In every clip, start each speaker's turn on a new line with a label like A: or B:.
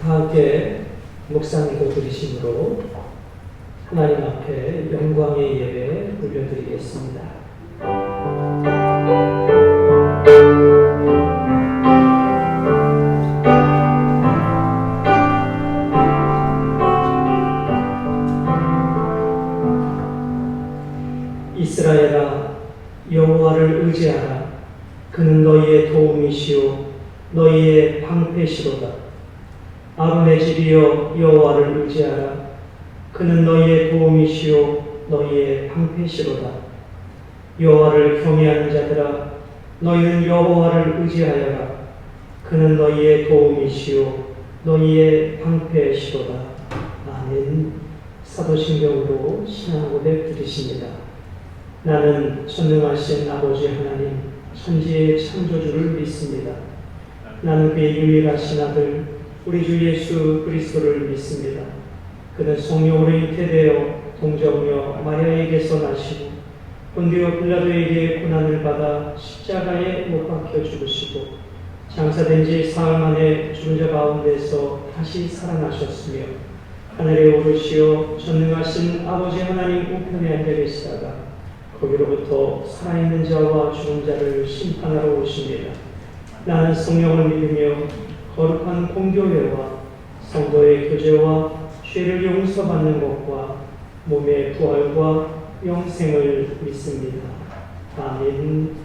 A: 다 함께 묵상기도 드리심으로 하나님 앞에 영광의 예배 올려드리겠습니다. 이스라엘아, 여호와를 의지하라. 그는 너희의 도움이시오 너희의 방패시로다. 아론의 집이여, 여호와를 의지하라. 그는 너희의 도움이시오 너희의 방패시로다. 여호와를 경외하는 자들아, 너희는 여호와를 의지하여라. 그는 너희의 도움이시오 너희의 방패시로다. 아멘. 사도신경으로 신앙 고백 드리십니다. 나는 전능하신 아버지 하나님, 천지의 창조주를 믿습니다. 나는 그의 유일하신 아들 우리 주 예수 그리스도를 믿습니다. 그는 성령으로 잉태되어 동정녀 마리아에게서 나시고 본디오 빌라도에게 고난을 받아 십자가에 못 박혀 죽으시고 장사된 지 사흘 만에 죽은 자 가운데서 다시 살아나셨으며 하늘에 오르시어 전능하신 아버지 하나님 우편에 앉아 계시다가 거기로부터 살아있는 자와 죽은 자를 심판하러 오십니다. 나는 성령을 믿으며 거룩한 공교회와 성도의 교제와 죄를 용서받는 것과 몸의 부활과 영생을 믿습니다. 아멘.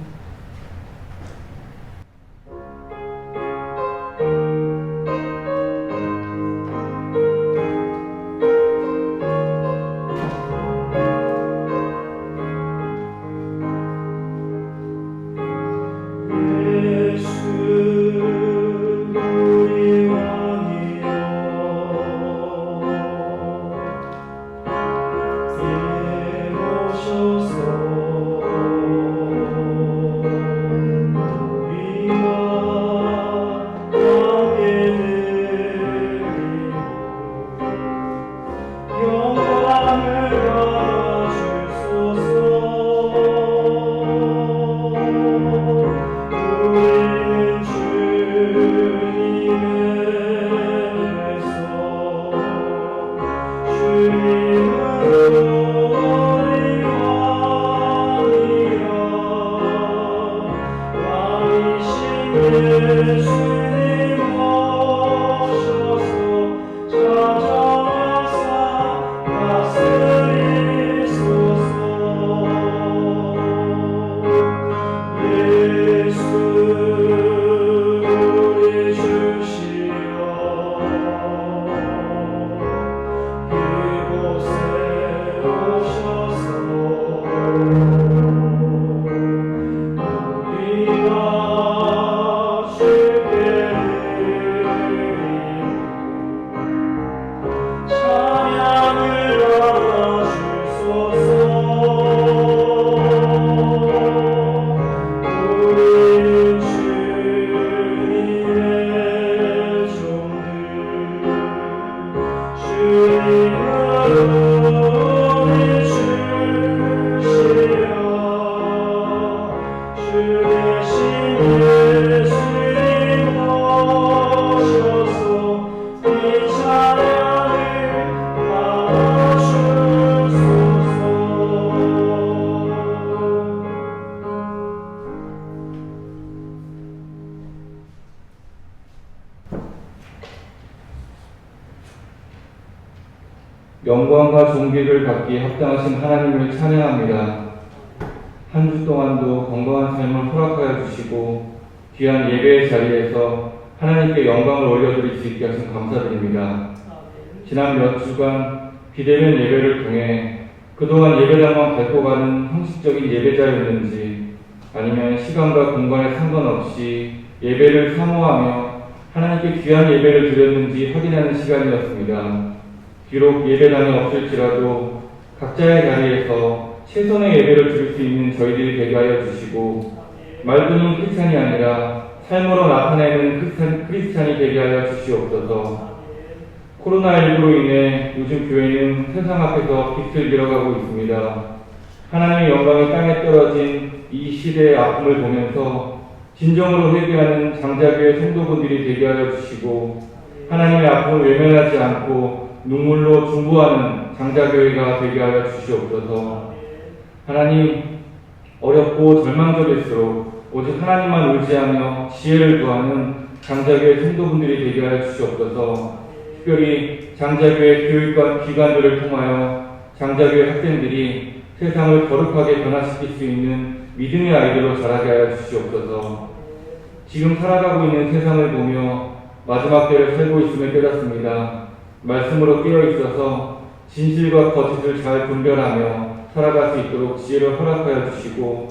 B: 영광과 존귀를 받기에 합당하신 하나님을 찬양합니다. 한 주 동안도 건강한 삶을 허락하여 주시고 귀한 예배의 자리에서 하나님께 영광을 올려드릴 수 있게 하신 감사드립니다. 지난 몇 주간 비대면 예배를 통해 그동안 예배당만 밟고 가는 형식적인 예배자였는지 아니면 시간과 공간에 상관없이 예배를 사모하며 하나님께 귀한 예배를 드렸는지 확인하는 시간이었습니다. 비록 예배당이 없을지라도 각자의 자리에서 최선의 예배를 드릴 수 있는 저희들이 되게 하여 주시고 말뿐인 크리스찬이 아니라 삶으로 나타내는 크리스찬이 되게 하여 주시옵소서. 코로나19로 인해 요즘 교회는 세상 앞에서 빛을 잃어가고 있습니다. 하나님의 영광이 땅에 떨어진 이 시대의 아픔을 보면서 진정으로 회개하는 장자교회 성도분들이 되게 하여 주시고 하나님의 앞으로 외면하지 않고 눈물로 중보하는 장자교회가 되게 하여 주시옵소서. 하나님, 어렵고 절망적일수록 오직 하나님만 의지하며 지혜를 구하는 장자교회 성도분들이 되게 하여 주시옵소서. 특별히 장자교회 교육관 기관들을 통하여 장자교회 학생들이 세상을 거룩하게 변화시킬 수 있는 믿음의 아이들로 자라게 하여 주시옵소서. 지금 살아가고 있는 세상을 보며 마지막 때를 살고 있음을 깨닫습니다. 말씀으로 깨어 있어서 진실과 거짓을 잘 분별하며 살아갈 수 있도록 지혜를 허락하여 주시고,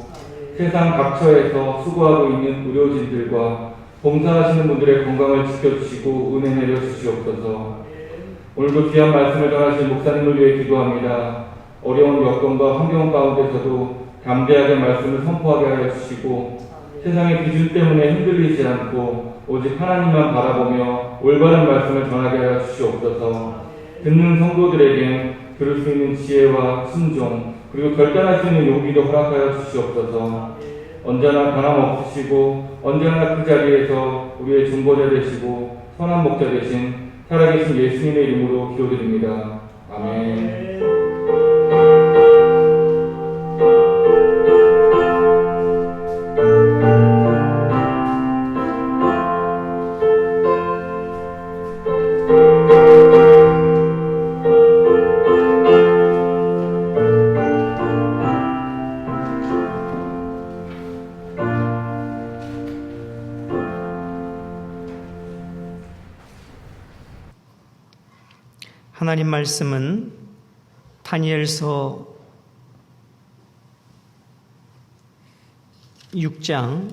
B: 세상 각처에서 수고하고 있는 의료진들과 봉사하시는 분들의 건강을 지켜주시고 은혜 내려 주시옵소서. 오늘도 귀한 말씀을 전하실 목사님을 위해 기도합니다. 어려운 여건과 환경 가운데서도 담대하게 말씀을 선포하게 하여 주시고, 세상의 기준 때문에 흔들리지 않고 오직 하나님만 바라보며 올바른 말씀을 전하게 하여 주시옵소서. 듣는 성도들에게 들을 수 있는 지혜와 순종, 그리고 결단할 수 있는 용기도 허락하여 주시옵소서. 언제나 변함없으시고 언제나 그 자리에서 우리의 중보자 되시고 선한 목자 되신 살아계신 예수님의 이름으로 기도드립니다. 아멘.
A: 하나님 말씀은 다니엘서 6장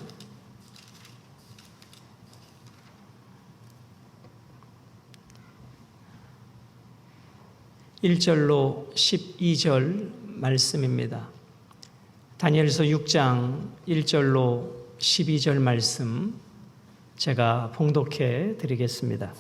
A: 1절로 12절 말씀입니다. 다니엘서 6장 1절로 12절 말씀 제가 봉독해 드리겠습니다.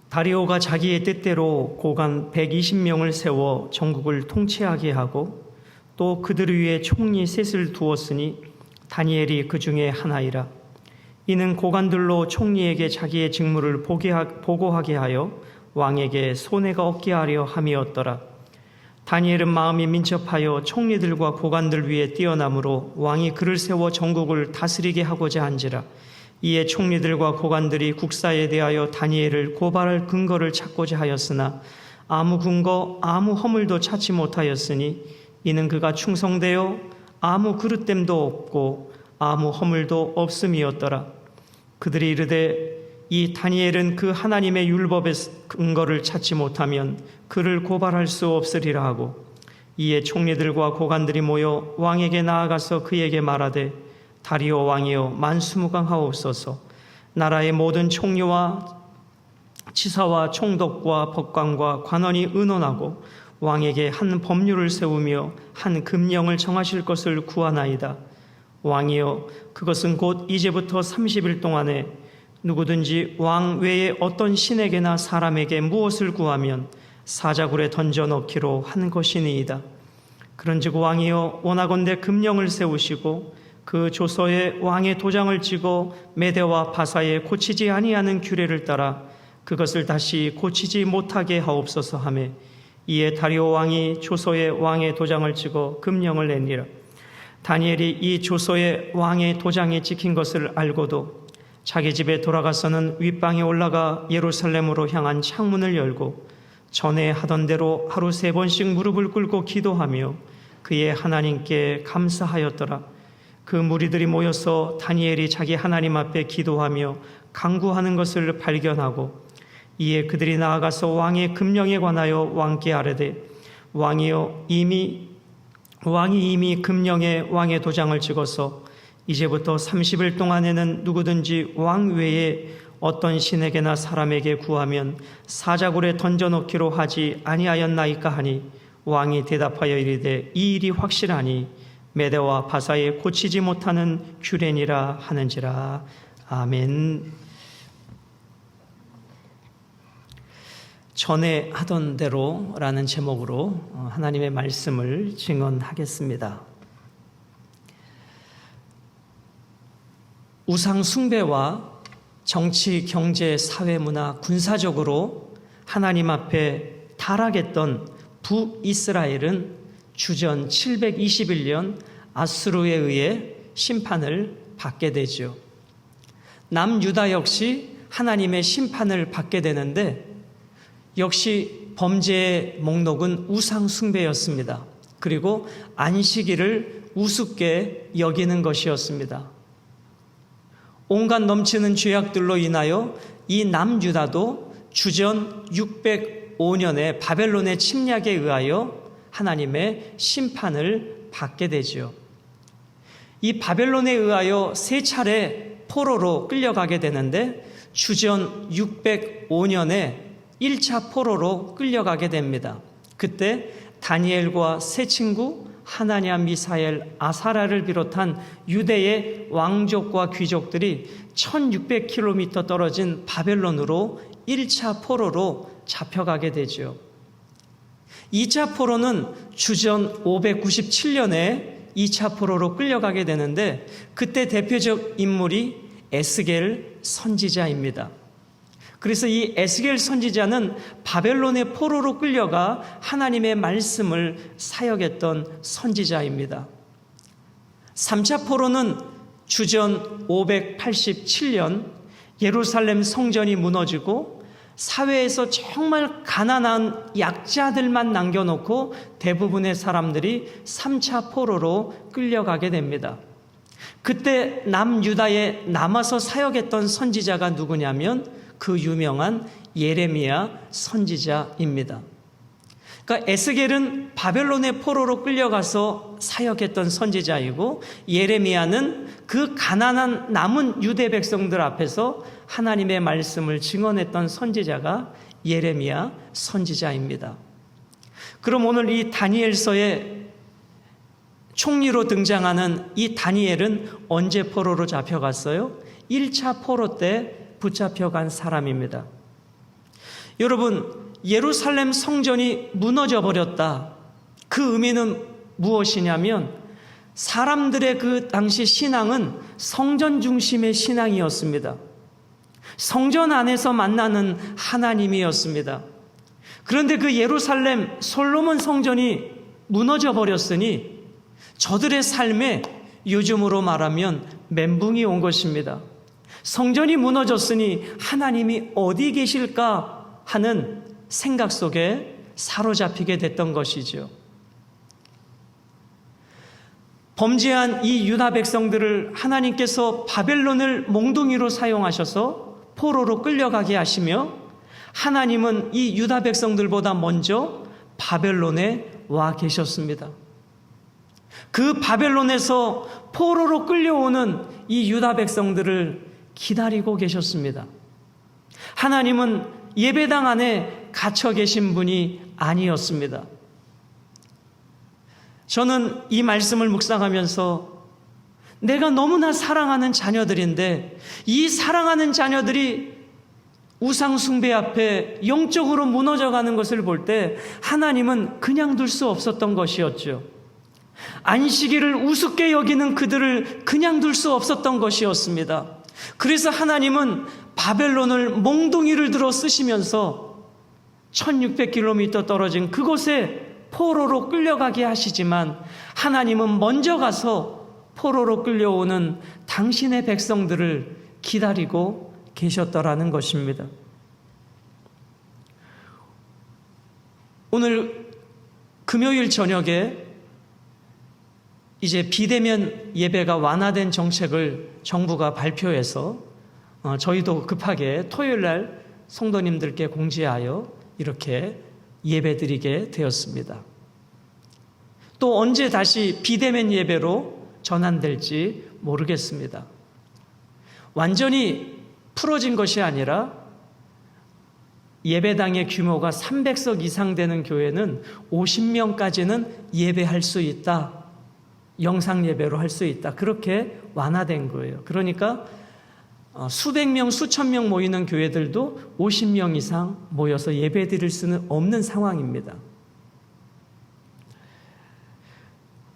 A: 다리오가 자기의 뜻대로 고관 120명을 세워 전국을 통치하게 하고 또 그들 위에 총리 셋을 두었으니 다니엘이 그 중에 하나이라. 이는 고관들로 총리에게 자기의 직무를 보고하게 하여 왕에게 손해가 없게 하려 함이었더라. 다니엘은 마음이 민첩하여 총리들과 고관들 위에 뛰어나므로 왕이 그를 세워 전국을 다스리게 하고자 한지라. 이에 총리들과 고관들이 국사에 대하여 다니엘을 고발할 근거를 찾고자 하였으나 아무 근거 아무 허물도 찾지 못하였으니 이는 그가 충성되어 아무 그릇됨도 없고 아무 허물도 없음이었더라. 그들이 이르되 이 다니엘은 그 하나님의 율법의 근거를 찾지 못하면 그를 고발할 수 없으리라 하고, 이에 총리들과 고관들이 모여 왕에게 나아가서 그에게 말하되 다리오 왕이여 만수무강하옵소서. 나라의 모든 총리와 치사와 총독과 법관과 관원이 의논하고 왕에게 한 법률을 세우며 한 금령을 정하실 것을 구하나이다. 왕이여 그것은 곧 이제부터 30일 동안에 누구든지 왕 외에 어떤 신에게나 사람에게 무엇을 구하면 사자굴에 던져 넣기로 한 것이니이다. 그런즉 왕이여 원하건대 금령을 세우시고 그 조서에 왕의 도장을 찍어 메대와 바사에 고치지 아니하는 규례를 따라 그것을 다시 고치지 못하게 하옵소서 하매, 이에 다리오 왕이 조서에 왕의 도장을 찍어 금령을 내니라. 다니엘이 이 조서에 왕의 도장이 찍힌 것을 알고도 자기 집에 돌아가서는 윗방에 올라가 예루살렘으로 향한 창문을 열고 전에 하던 대로 하루 3번씩 무릎을 꿇고 기도하며 그의 하나님께 감사하였더라. 그 무리들이 모여서 다니엘이 자기 하나님 앞에 기도하며 간구하는 것을 발견하고, 이에 그들이 나아가서 왕의 금령에 관하여 왕께 아뢰되 왕이 이미 금령에 왕의 도장을 찍어서 이제부터 30일 동안에는 누구든지 왕 외에 어떤 신에게나 사람에게 구하면 사자굴에 던져놓기로 하지 아니하였나이까 하니, 왕이 대답하여 이르되 이 일이 확실하니 메대와 바사에 고치지 못하는 규례니라 하는지라. 아멘. 전에 하던 대로라는 제목으로 하나님의 말씀을 증언하겠습니다. 우상 숭배와 정치, 경제, 사회, 문화, 군사적으로 하나님 앞에 타락했던 북이스라엘은 주전 721년 아수르에 의해 심판을 받게 되죠. 남유다 역시 하나님의 심판을 받게 되는데 역시 범죄의 목록은 우상 숭배였습니다. 그리고 안식일을 우습게 여기는 것이었습니다. 온갖 넘치는 죄악들로 인하여 이 남유다도 주전 605년에 바벨론의 침략에 의하여 하나님의 심판을 받게 되죠. 이 바벨론에 의하여 세 차례 포로로 끌려가게 되는데 주전 605년에 1차 포로로 끌려가게 됩니다. 그때 다니엘과 세 친구 하나냐, 미사엘, 아사라를 비롯한 유대의 왕족과 귀족들이 1600km 떨어진 바벨론으로 1차 포로로 잡혀가게 되죠. 2차 포로는 주전 597년에 2차 포로로 끌려가게 되는데 그때 대표적 인물이 에스겔 선지자입니다. 그래서 이 에스겔 선지자는 바벨론의 포로로 끌려가 하나님의 말씀을 사역했던 선지자입니다. 3차 포로는 주전 587년 예루살렘 성전이 무너지고 사회에서 정말 가난한 약자들만 남겨놓고 대부분의 사람들이 3차 포로로 끌려가게 됩니다. 그때 남유다에 남아서 사역했던 선지자가 누구냐면 그 유명한 예레미야 선지자입니다. 그러니까 에스겔은 바벨론의 포로로 끌려가서 사역했던 선지자이고 예레미야는 그 가난한 남은 유대 백성들 앞에서 하나님의 말씀을 증언했던 선지자가 예레미야 선지자입니다. 그럼 오늘 이 다니엘서에 총리로 등장하는 이 다니엘은 언제 포로로 잡혀갔어요? 1차 포로 때 붙잡혀간 사람입니다. 여러분, 예루살렘 성전이 무너져 버렸다. 그 의미는 무엇이냐면 사람들의 그 당시 신앙은 성전 중심의 신앙이었습니다. 성전 안에서 만나는 하나님이었습니다. 그런데 그 예루살렘 솔로몬 성전이 무너져 버렸으니 저들의 삶에 요즘으로 말하면 멘붕이 온 것입니다. 성전이 무너졌으니 하나님이 어디 계실까 하는 생각 속에 사로잡히게 됐던 것이죠. 범죄한 이 유다 백성들을 하나님께서 바벨론을 몽둥이로 사용하셔서 포로로 끌려가게 하시며 하나님은 이 유다 백성들보다 먼저 바벨론에 와 계셨습니다. 그 바벨론에서 포로로 끌려오는 이 유다 백성들을 기다리고 계셨습니다. 하나님은 예배당 안에 갇혀 계신 분이 아니었습니다. 저는 이 말씀을 묵상하면서 내가 너무나 사랑하는 자녀들인데 이 사랑하는 자녀들이 우상 숭배 앞에 영적으로 무너져가는 것을 볼 때 하나님은 그냥 둘 수 없었던 것이었죠. 안식일을 우습게 여기는 그들을 그냥 둘 수 없었던 것이었습니다. 그래서 하나님은 바벨론을 몽둥이를 들어 쓰시면서 1600km 떨어진 그곳에 포로로 끌려가게 하시지만 하나님은 먼저 가서 포로로 끌려오는 당신의 백성들을 기다리고 계셨더라는 것입니다. 오늘 금요일 저녁에 이제 비대면 예배가 완화된 정책을 정부가 발표해서 저희도 급하게 토요일 날 성도님들께 공지하여 이렇게 예배드리게 되었습니다. 또 언제 다시 비대면 예배로 전환될지 모르겠습니다. 완전히 풀어진 것이 아니라 예배당의 규모가 300석 이상 되는 교회는 50명까지는 예배할 수 있다. 영상 예배로 할 수 있다. 그렇게 완화된 거예요. 그러니까 수백 명, 수천 명 모이는 교회들도 50명 이상 모여서 예배 드릴 수는 없는 상황입니다.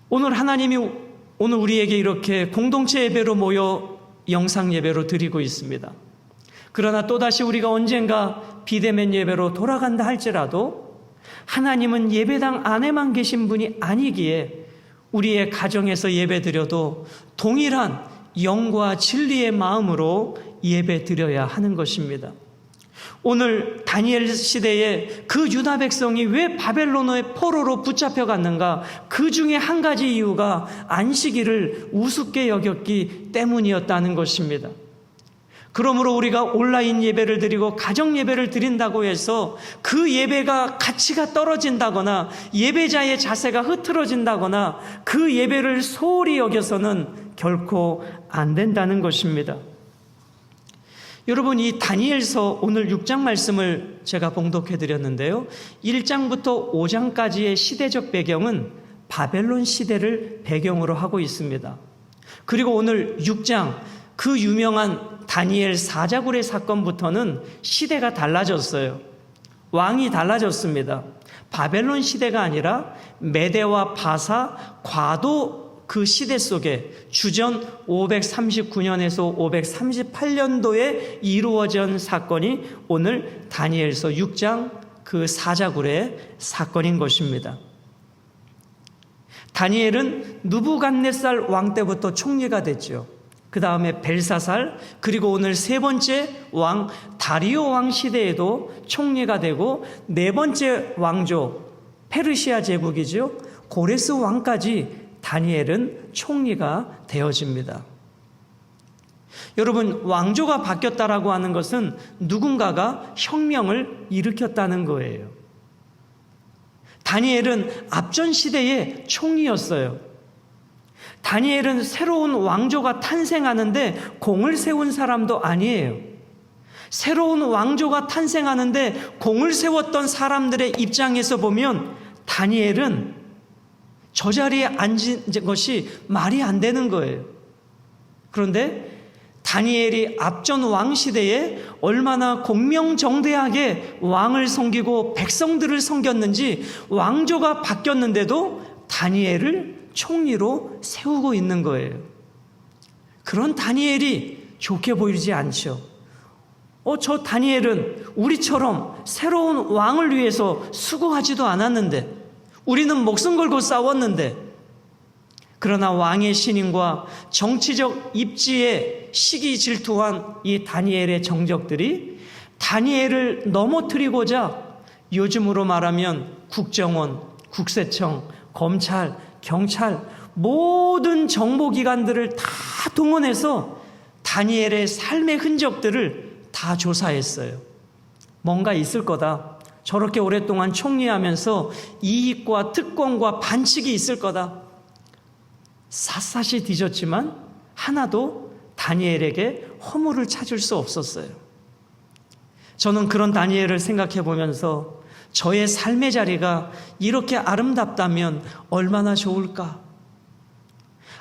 A: 오늘 하나님이 오늘 우리에게 이렇게 공동체 예배로 모여 영상 예배로 드리고 있습니다. 그러나 또다시 우리가 언젠가 비대면 예배로 돌아간다 할지라도 하나님은 예배당 안에만 계신 분이 아니기에 우리의 가정에서 예배드려도 동일한 영과 진리의 마음으로 예배드려야 하는 것입니다. 오늘 다니엘 시대에 그 유다 백성이 왜 바벨론의 포로로 붙잡혀갔는가? 그 중에 한 가지 이유가 안식일을 우습게 여겼기 때문이었다는 것입니다. 그러므로 우리가 온라인 예배를 드리고 가정 예배를 드린다고 해서 그 예배가 가치가 떨어진다거나 예배자의 자세가 흐트러진다거나 그 예배를 소홀히 여겨서는 결코 안 된다는 것입니다. 여러분, 이 다니엘서 오늘 6장 말씀을 제가 봉독해 드렸는데요. 1장부터 5장까지의 시대적 배경은 바벨론 시대를 배경으로 하고 있습니다. 그리고 오늘 6장 그 유명한 다니엘 사자굴의 사건부터는 시대가 달라졌어요. 왕이 달라졌습니다. 바벨론 시대가 아니라 메대와 바사 과도 그 시대 속에 주전 539년에서 538년도에 이루어진 사건이 오늘 다니엘서 6장 그 사자굴의 사건인 것입니다. 다니엘은 느부갓네살 왕 때부터 총리가 됐죠. 그 다음에 벨사살, 그리고 오늘 세 번째 왕 다리오 왕 시대에도 총리가 되고 네 번째 왕조 페르시아 제국이죠. 고레스 왕까지 다니엘은 총리가 되어집니다. 여러분, 왕조가 바뀌었다라고 하는 것은 누군가가 혁명을 일으켰다는 거예요. 다니엘은 앞전 시대의 총리였어요. 다니엘은 새로운 왕조가 탄생하는데 공을 세운 사람도 아니에요. 새로운 왕조가 탄생하는데 공을 세웠던 사람들의 입장에서 보면 다니엘은 저 자리에 앉은 것이 말이 안 되는 거예요. 그런데 다니엘이 앞전 왕 시대에 얼마나 공명정대하게 왕을 섬기고 백성들을 섬겼는지 왕조가 바뀌었는데도 다니엘을 총리로 세우고 있는 거예요. 그런 다니엘이 좋게 보이지 않죠. 저 다니엘은 우리처럼 새로운 왕을 위해서 수고하지도 않았는데, 우리는 목숨 걸고 싸웠는데, 그러나 왕의 신임과 정치적 입지에 시기 질투한 이 다니엘의 정적들이 다니엘을 넘어뜨리고자 요즘으로 말하면 국정원, 국세청, 검찰, 경찰 모든 정보기관들을 다 동원해서 다니엘의 삶의 흔적들을 다 조사했어요. 뭔가 있을 거다. 저렇게 오랫동안 총리하면서 이익과 특권과 반칙이 있을 거다. 샅샅이 뒤졌지만 하나도 다니엘에게 허물을 찾을 수 없었어요. 저는 그런 다니엘을 생각해 보면서 저의 삶의 자리가 이렇게 아름답다면 얼마나 좋을까?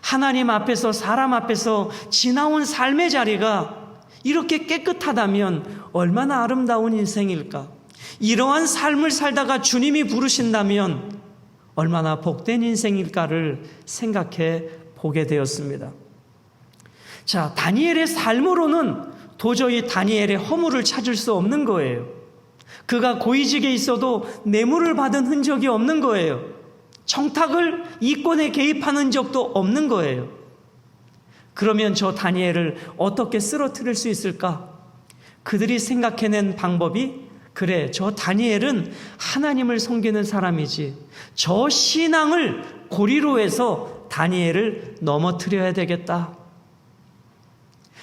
A: 하나님 앞에서, 사람 앞에서 지나온 삶의 자리가 이렇게 깨끗하다면 얼마나 아름다운 인생일까? 이러한 삶을 살다가 주님이 부르신다면 얼마나 복된 인생일까를 생각해 보게 되었습니다. 자, 다니엘의 삶으로는 도저히 다니엘의 허물을 찾을 수 없는 거예요. 그가 고위직에 있어도 뇌물을 받은 흔적이 없는 거예요. 청탁을 이권에 개입하는 적도 없는 거예요. 그러면 저 다니엘을 어떻게 쓰러뜨릴 수 있을까? 그들이 생각해낸 방법이, 그래, 저 다니엘은 하나님을 섬기는 사람이지, 저 신앙을 고리로 해서 다니엘을 넘어뜨려야 되겠다.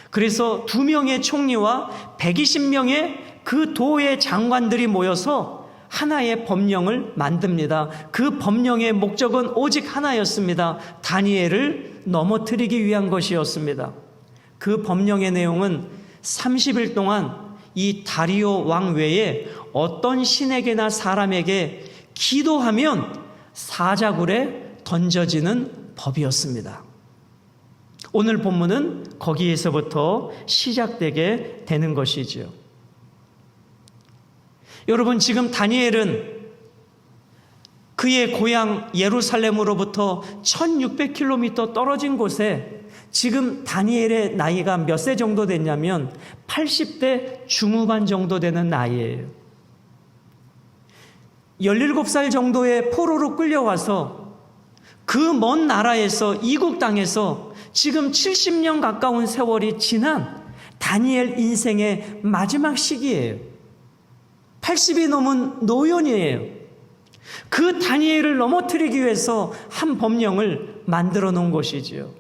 A: 그래서 2명의 총리와 120명의 그 도의 장관들이 모여서 하나의 법령을 만듭니다. 그 법령의 목적은 오직 하나였습니다. 다니엘을 넘어뜨리기 위한 것이었습니다. 그 법령의 내용은 30일 동안 이 다리오 왕 외에 어떤 신에게나 사람에게 기도하면 사자굴에 던져지는 법이었습니다. 오늘 본문은 거기에서부터 시작되게 되는 것이지요. 여러분, 지금 다니엘은 그의 고향 예루살렘으로부터 1600km 떨어진 곳에 지금 다니엘의 나이가 몇 세 정도 됐냐면 80대 중후반 정도 되는 나이예요. 17살 정도의 포로로 끌려와서 그 먼 나라에서 이국 땅에서 지금 70년 가까운 세월이 지난 다니엘 인생의 마지막 시기예요. 80이 넘은 노년이에요. 그 다니엘을 넘어뜨리기 위해서 한 법령을 만들어 놓은 것이지요.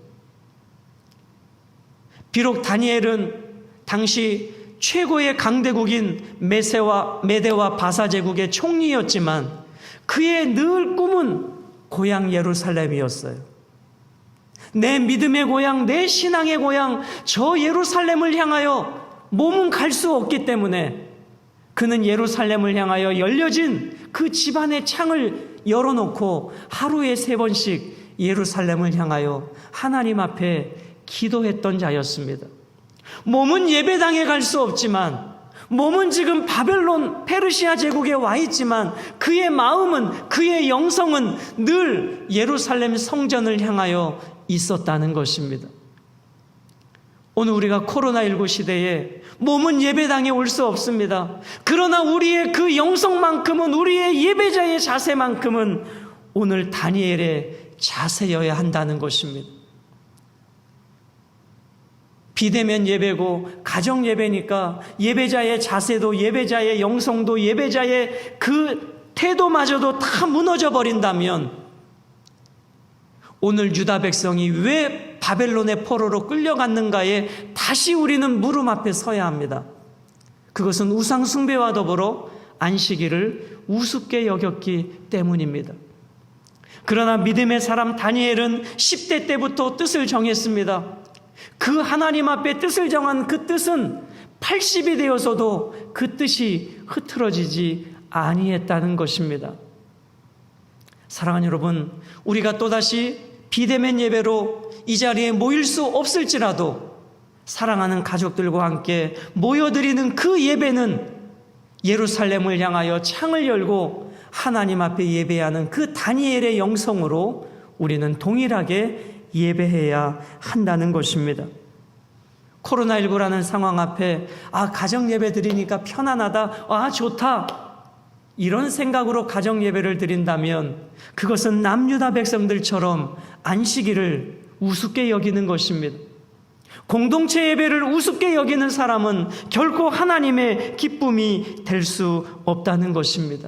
A: 비록 다니엘은 당시 최고의 강대국인 메대와 바사 제국의 총리였지만 그의 늘 꿈은 고향 예루살렘이었어요. 내 믿음의 고향, 내 신앙의 고향, 저 예루살렘을 향하여 몸은 갈 수 없기 때문에 그는 예루살렘을 향하여 열려진 그 집안의 창을 열어놓고 하루에 3번씩 예루살렘을 향하여 하나님 앞에 기도했던 자였습니다. 몸은 예배당에 갈 수 없지만, 몸은 지금 바벨론 페르시아 제국에 와 있지만 그의 마음은, 그의 영성은 늘 예루살렘 성전을 향하여 있었다는 것입니다. 오늘 우리가 코로나19 시대에 몸은 예배당에 올 수 없습니다. 그러나 우리의 그 영성만큼은, 우리의 예배자의 자세만큼은 오늘 다니엘의 자세여야 한다는 것입니다. 비대면 예배고 가정 예배니까 예배자의 자세도, 예배자의 영성도, 예배자의 그 태도마저도 다 무너져 버린다면 오늘 유다 백성이 왜 바벨론의 포로로 끌려갔는가에 다시 우리는 무릎 앞에 서야 합니다. 그것은 우상 숭배와 더불어 안식일을 우습게 여겼기 때문입니다. 그러나 믿음의 사람 다니엘은 10대 때부터 뜻을 정했습니다. 그 하나님 앞에 뜻을 정한 그 뜻은 80이 되어서도 그 뜻이 흐트러지지 아니했다는 것입니다. 사랑하는 여러분, 우리가 또다시 비대면 예배로 이 자리에 모일 수 없을지라도 사랑하는 가족들과 함께 모여드리는 그 예배는 예루살렘을 향하여 창을 열고 하나님 앞에 예배하는 그 다니엘의 영성으로 우리는 동일하게 예배해야 한다는 것입니다. 코로나19라는 상황 앞에 가정 예배 드리니까 편안하다, 좋다, 이런 생각으로 가정 예배를 드린다면 그것은 남유다 백성들처럼 안식일을 우습게 여기는 것입니다. 공동체 예배를 우습게 여기는 사람은 결코 하나님의 기쁨이 될 수 없다는 것입니다.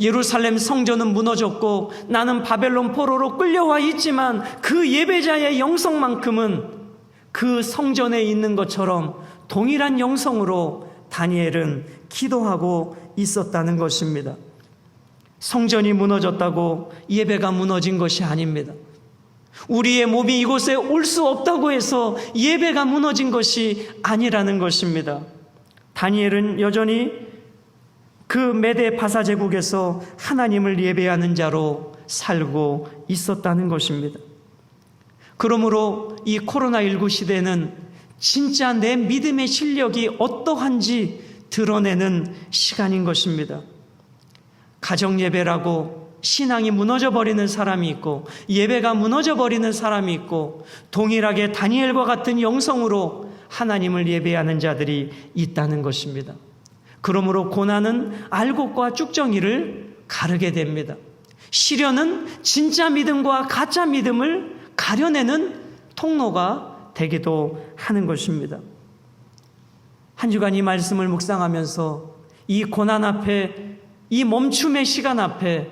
A: 예루살렘 성전은 무너졌고 나는 바벨론 포로로 끌려와 있지만 그 예배자의 영성만큼은 그 성전에 있는 것처럼 동일한 영성으로 다니엘은 기도하고 있었다는 것입니다. 성전이 무너졌다고 예배가 무너진 것이 아닙니다. 우리의 몸이 이곳에 올 수 없다고 해서 예배가 무너진 것이 아니라는 것입니다. 다니엘은 여전히 그 메대 바사 제국에서 하나님을 예배하는 자로 살고 있었다는 것입니다. 그러므로 이 코로나19 시대는 진짜 내 믿음의 실력이 어떠한지 드러내는 시간인 것입니다. 가정 예배라고 신앙이 무너져 버리는 사람이 있고 예배가 무너져 버리는 사람이 있고 동일하게 다니엘과 같은 영성으로 하나님을 예배하는 자들이 있다는 것입니다. 그러므로 고난은 알곡과 쭉정이를 가르게 됩니다. 시련은 진짜 믿음과 가짜 믿음을 가려내는 통로가 되기도 하는 것입니다. 한 주간 이 말씀을 묵상하면서 이 고난 앞에, 이 멈춤의 시간 앞에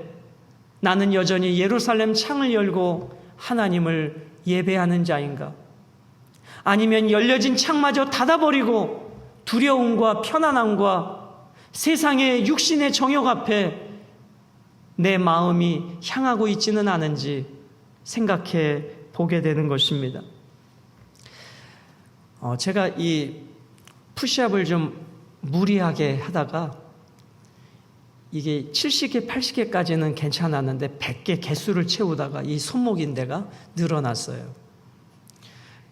A: 나는 여전히 예루살렘 창을 열고 하나님을 예배하는 자인가? 아니면 열려진 창마저 닫아버리고 두려움과 편안함과 세상의 육신의 정욕 앞에 내 마음이 향하고 있지는 않은지 생각해 보게 되는 것입니다. 제가 이 푸시업을 좀 무리하게 하다가 이게 70개, 80개까지는 괜찮았는데 100개 개수를 채우다가 이 손목인대가 늘어났어요.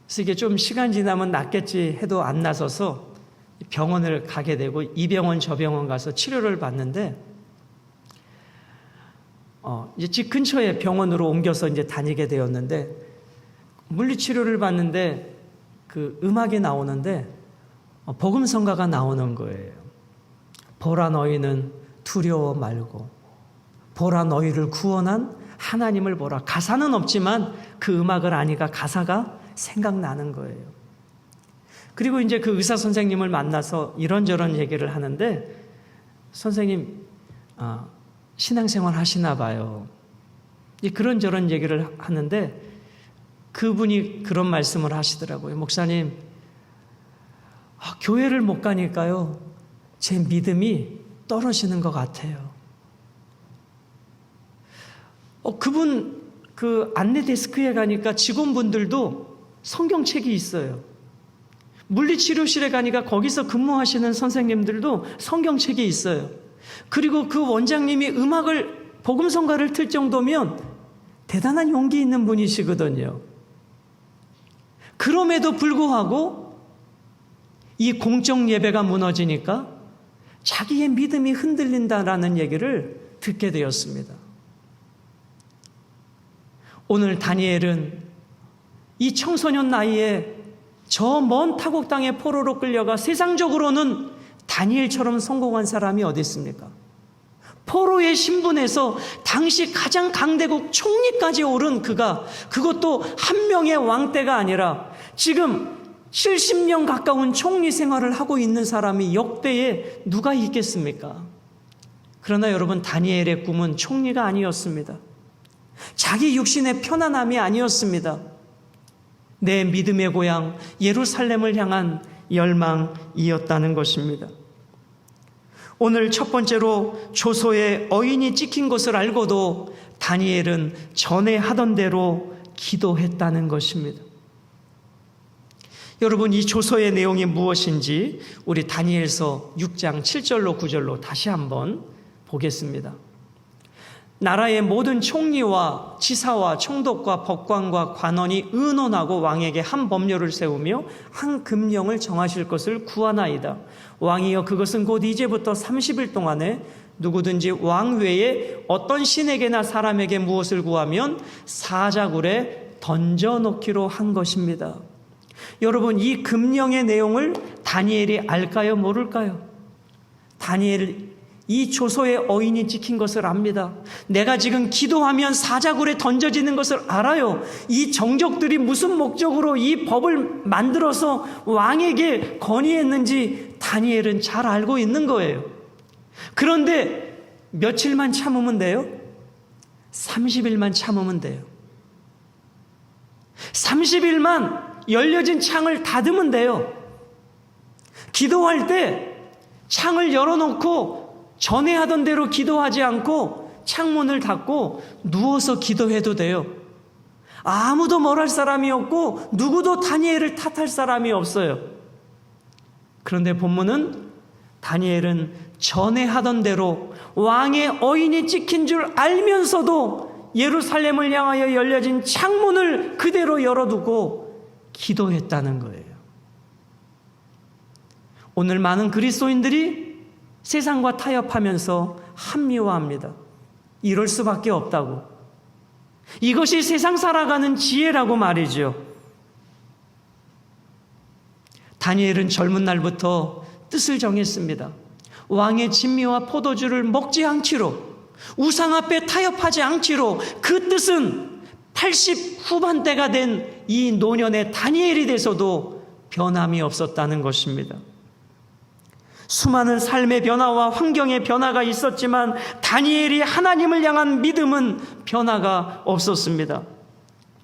A: 그래서 이게 좀 시간 지나면 낫겠지 해도 안 나서서 병원을 가게 되고 이 병원 저 병원 가서 치료를 받는데 이제 집 근처에 병원으로 옮겨서 이제 다니게 되었는데 물리치료를 받는데 그 음악이 나오는데 복음성가가 나오는 거예요. 보라 너희는 두려워 말고 보라 너희를 구원한 하나님을 보라. 가사는 없지만 그 음악을 아니까 가사가 생각나는 거예요. 그리고 이제 그 의사 선생님을 만나서 이런저런 얘기를 하는데 선생님 신앙생활 하시나 봐요. 그런저런 얘기를 하는데 그분이 그런 말씀을 하시더라고요. 목사님, 교회를 못 가니까요 제 믿음이 떨어지는 것 같아요. 그분 그 안내 데스크에 가니까 직원분들도 성경책이 있어요. 물리치료실에 가니까 거기서 근무하시는 선생님들도 성경책이 있어요. 그리고 그 원장님이 복음성가를 틀 정도면 대단한 용기 있는 분이시거든요. 그럼에도 불구하고 이 공적 예배가 무너지니까 자기의 믿음이 흔들린다라는 얘기를 듣게 되었습니다. 오늘 다니엘은 이 청소년 나이에 저 먼 타국 땅의 포로로 끌려가 세상적으로는 다니엘처럼 성공한 사람이 어디 있습니까? 포로의 신분에서 당시 가장 강대국 총리까지 오른 그것도 한 명의 왕때가 아니라 지금 70년 가까운 총리 생활을 하고 있는 사람이 역대에 누가 있겠습니까? 그러나 여러분, 다니엘의 꿈은 총리가 아니었습니다. 자기 육신의 편안함이 아니었습니다. 내 믿음의 고향 예루살렘을 향한 열망이었다는 것입니다. 오늘 첫 번째로 조소의 어인이 찍힌 것을 알고도 다니엘은 전에 하던 대로 기도했다는 것입니다. 여러분, 이 조서의 내용이 무엇인지 우리 다니엘서 6장 7절로 9절로 다시 한번 보겠습니다. 나라의 모든 총리와 지사와 총독과 법관과 관원이 의논하고 왕에게 한 법률을 세우며 한 금령을 정하실 것을 구하나이다. 왕이여, 그것은 곧 이제부터 30일 동안에 누구든지 왕 외에 어떤 신에게나 사람에게 무엇을 구하면 사자굴에 던져놓기로 한 것입니다. 여러분, 이 금령의 내용을 다니엘이 알까요, 모를까요? 이 조서의 어인이 찍힌 것을 압니다. 내가 지금 기도하면 사자굴에 던져지는 것을 알아요. 이 정적들이 무슨 목적으로 이 법을 만들어서 왕에게 건의했는지 다니엘은 잘 알고 있는 거예요. 그런데 며칠만 참으면 돼요? 30일만 참으면 돼요. 30일만 열려진 창을 닫으면 돼요. 기도할 때 창을 열어놓고 전에 하던 대로 기도하지 않고 창문을 닫고 누워서 기도해도 돼요. 아무도 뭘 할 사람이 없고 누구도 다니엘을 탓할 사람이 없어요. 그런데 본문은 다니엘은 전에 하던 대로 왕의 어인이 찍힌 줄 알면서도 예루살렘을 향하여 열려진 창문을 그대로 열어두고 기도했다는 거예요. 오늘 많은 그리스도인들이 세상과 타협하면서 합리화합니다. 이럴 수밖에 없다고. 이것이 세상 살아가는 지혜라고 말이죠. 다니엘은 젊은 날부터 뜻을 정했습니다. 왕의 진미와 포도주를 먹지 않기로, 우상 앞에 타협하지 않기로. 그 뜻은 80 후반대가 된 이 노년의 다니엘이 돼서도 변함이 없었다는 것입니다. 수많은 삶의 변화와 환경의 변화가 있었지만 다니엘이 하나님을 향한 믿음은 변화가 없었습니다.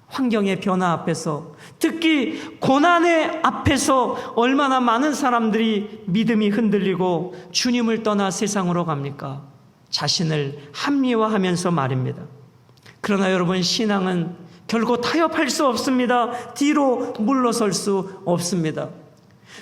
A: 환경의 변화 앞에서, 특히 고난의 앞에서 얼마나 많은 사람들이 믿음이 흔들리고 주님을 떠나 세상으로 갑니까? 자신을 합리화하면서 말입니다. 그러나 여러분, 신앙은 결코 타협할 수 없습니다. 뒤로 물러설 수 없습니다.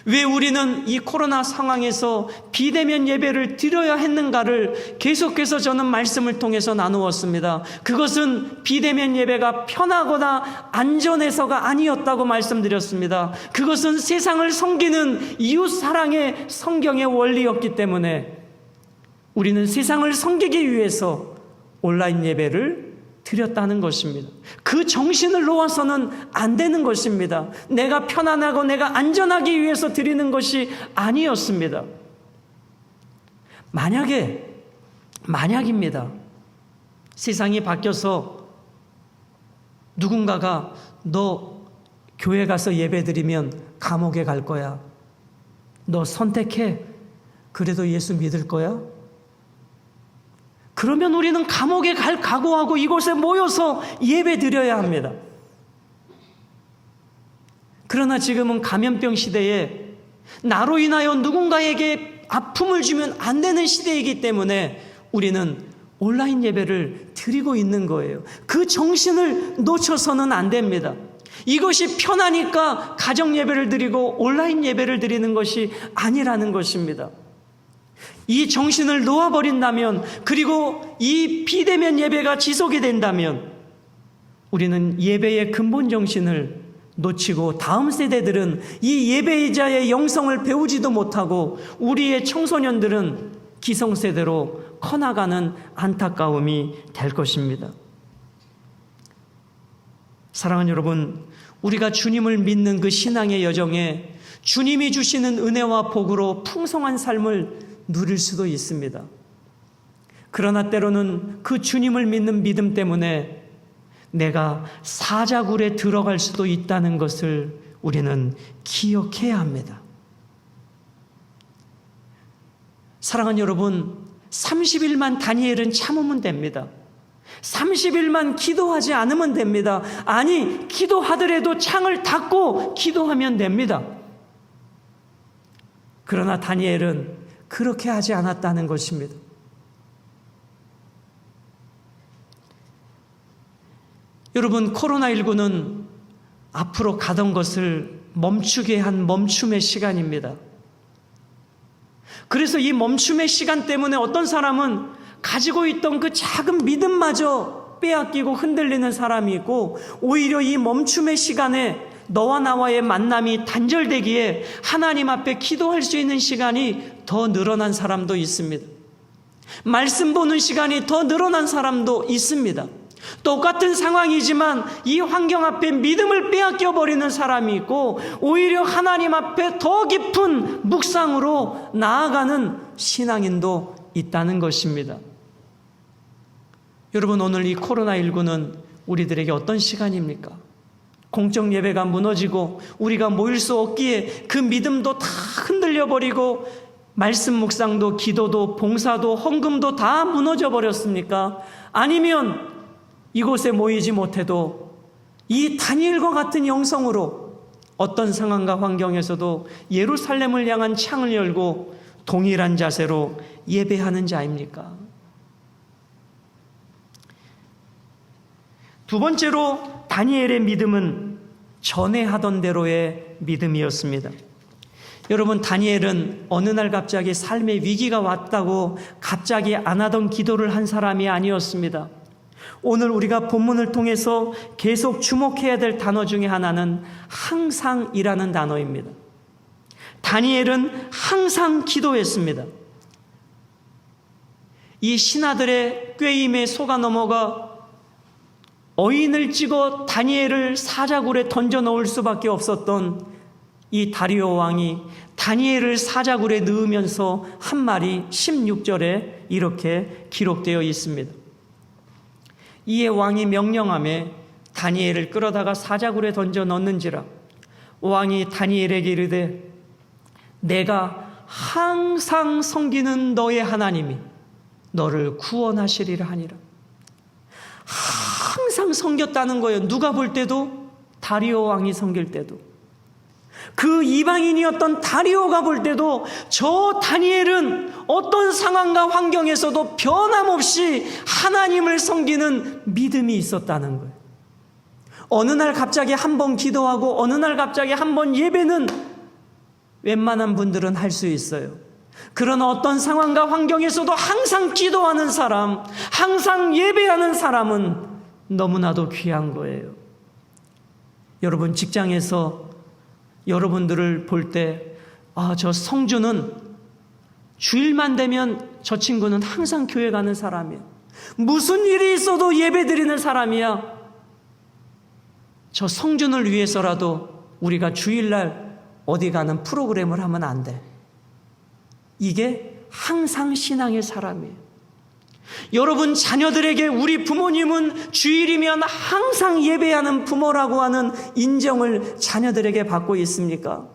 A: 왜 우리는 이 코로나 상황에서 비대면 예배를 드려야 했는가를 계속해서 저는 말씀을 통해서 나누었습니다. 그것은 비대면 예배가 편하거나 안전해서가 아니었다고 말씀드렸습니다. 그것은 세상을 섬기는 이웃사랑의 성경의 원리였기 때문에 우리는 세상을 섬기기 위해서 온라인 예배를 드렸다는 것입니다. 그 정신을 놓아서는 안 되는 것입니다. 내가 편안하고 내가 안전하기 위해서 드리는 것이 아니었습니다. 만약입니다. 세상이 바뀌어서 누군가가 너 교회 가서 예배 드리면 감옥에 갈 거야. 너 선택해. 그래도 예수 믿을 거야? 그러면 우리는 감옥에 갈 각오하고 이곳에 모여서 예배 드려야 합니다. 그러나 지금은 감염병 시대에 나로 인하여 누군가에게 아픔을 주면 안 되는 시대이기 때문에 우리는 온라인 예배를 드리고 있는 거예요. 그 정신을 놓쳐서는 안 됩니다. 이것이 편하니까 가정 예배를 드리고 온라인 예배를 드리는 것이 아니라는 것입니다. 이 정신을 놓아버린다면, 그리고 이 비대면 예배가 지속이 된다면 우리는 예배의 근본 정신을 놓치고 다음 세대들은 이 예배자의 영성을 배우지도 못하고 우리의 청소년들은 기성세대로 커나가는 안타까움이 될 것입니다. 사랑하는 여러분, 우리가 주님을 믿는 그 신앙의 여정에 주님이 주시는 은혜와 복으로 풍성한 삶을 누릴 수도 있습니다. 그러나 때로는 그 주님을 믿는 믿음 때문에 내가 사자굴에 들어갈 수도 있다는 것을 우리는 기억해야 합니다. 사랑하는 여러분, 30일만 다니엘은 참으면 됩니다. 30일만 기도하지 않으면 됩니다. 아니, 기도하더라도 창을 닫고 기도하면 됩니다. 그러나 다니엘은 그렇게 하지 않았다는 것입니다. 여러분, 코로나19는 앞으로 가던 것을 멈추게 한 멈춤의 시간입니다. 그래서 이 멈춤의 시간 때문에 어떤 사람은 가지고 있던 그 작은 믿음마저 빼앗기고 흔들리는 사람이 있고, 오히려 이 멈춤의 시간에 너와 나와의 만남이 단절되기에 하나님 앞에 기도할 수 있는 시간이 더 늘어난 사람도 있습니다. 말씀 보는 시간이 더 늘어난 사람도 있습니다. 똑같은 상황이지만 이 환경 앞에 믿음을 빼앗겨 버리는 사람이 있고, 오히려 하나님 앞에 더 깊은 묵상으로 나아가는 신앙인도 있다는 것입니다. 여러분, 오늘 이 코로나19는 우리들에게 어떤 시간입니까? 공적 예배가 무너지고 우리가 모일 수 없기에 그 믿음도 다 흔들려 버리고 말씀 묵상도 기도도 봉사도 헌금도 다 무너져 버렸습니까? 아니면 이곳에 모이지 못해도 이 다니엘과 같은 영성으로 어떤 상황과 환경에서도 예루살렘을 향한 창을 열고 동일한 자세로 예배하는 자입니까? 두 번째로 다니엘의 믿음은 전에 하던 대로의 믿음이었습니다. 여러분, 다니엘은 어느 날 갑자기 삶의 위기가 왔다고 갑자기 안 하던 기도를 한 사람이 아니었습니다. 오늘 우리가 본문을 통해서 계속 주목해야 될 단어 중에 하나는 항상이라는 단어입니다. 다니엘은 항상 기도했습니다. 이 신하들의 꾀임에 속아 넘어가 어인을 찍어 다니엘을 사자굴에 던져 넣을 수밖에 없었던 이 다리오 왕이 다니엘을 사자굴에 넣으면서 한 말이 16절에 이렇게 기록되어 있습니다. 이에 왕이 명령하매 다니엘을 끌어다가 사자굴에 던져 넣는지라. 왕이 다니엘에게 이르되 내가 항상 섬기는 너의 하나님이 너를 구원하시리라 하니라. 항상 섬겼다는 거예요. 누가 볼 때도, 다리오 왕이 섬길 때도, 그 이방인이었던 다리오가 볼 때도 저 다니엘은 어떤 상황과 환경에서도 변함없이 하나님을 섬기는 믿음이 있었다는 거예요. 어느 날 갑자기 한 번 기도하고 어느 날 갑자기 한 번 예배는 웬만한 분들은 할 수 있어요. 그러나 어떤 상황과 환경에서도 항상 기도하는 사람, 항상 예배하는 사람은 너무나도 귀한 거예요. 여러분, 직장에서 여러분들을 볼 때, 저 성주는 주일만 되면 저 친구는 항상 교회 가는 사람이에요. 무슨 일이 있어도 예배드리는 사람이야. 저 성준을 위해서라도 우리가 주일날 어디 가는 프로그램을 하면 안 돼. 이게 항상 신앙의 사람이에요. 여러분 자녀들에게 우리 부모님은 주일이면 항상 예배하는 부모라고 하는 인정을 자녀들에게 받고 있습니까?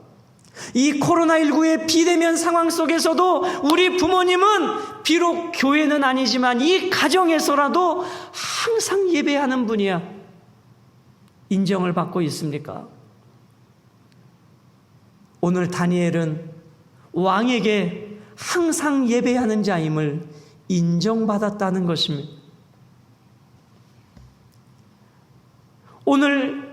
A: 이 코로나19의 비대면 상황 속에서도 우리 부모님은 비록 교회는 아니지만 이 가정에서라도 항상 예배하는 분이야. 인정을 받고 있습니까? 오늘 다니엘은 왕에게 항상 예배하는 자임을 인정받았다는 것입니다. 오늘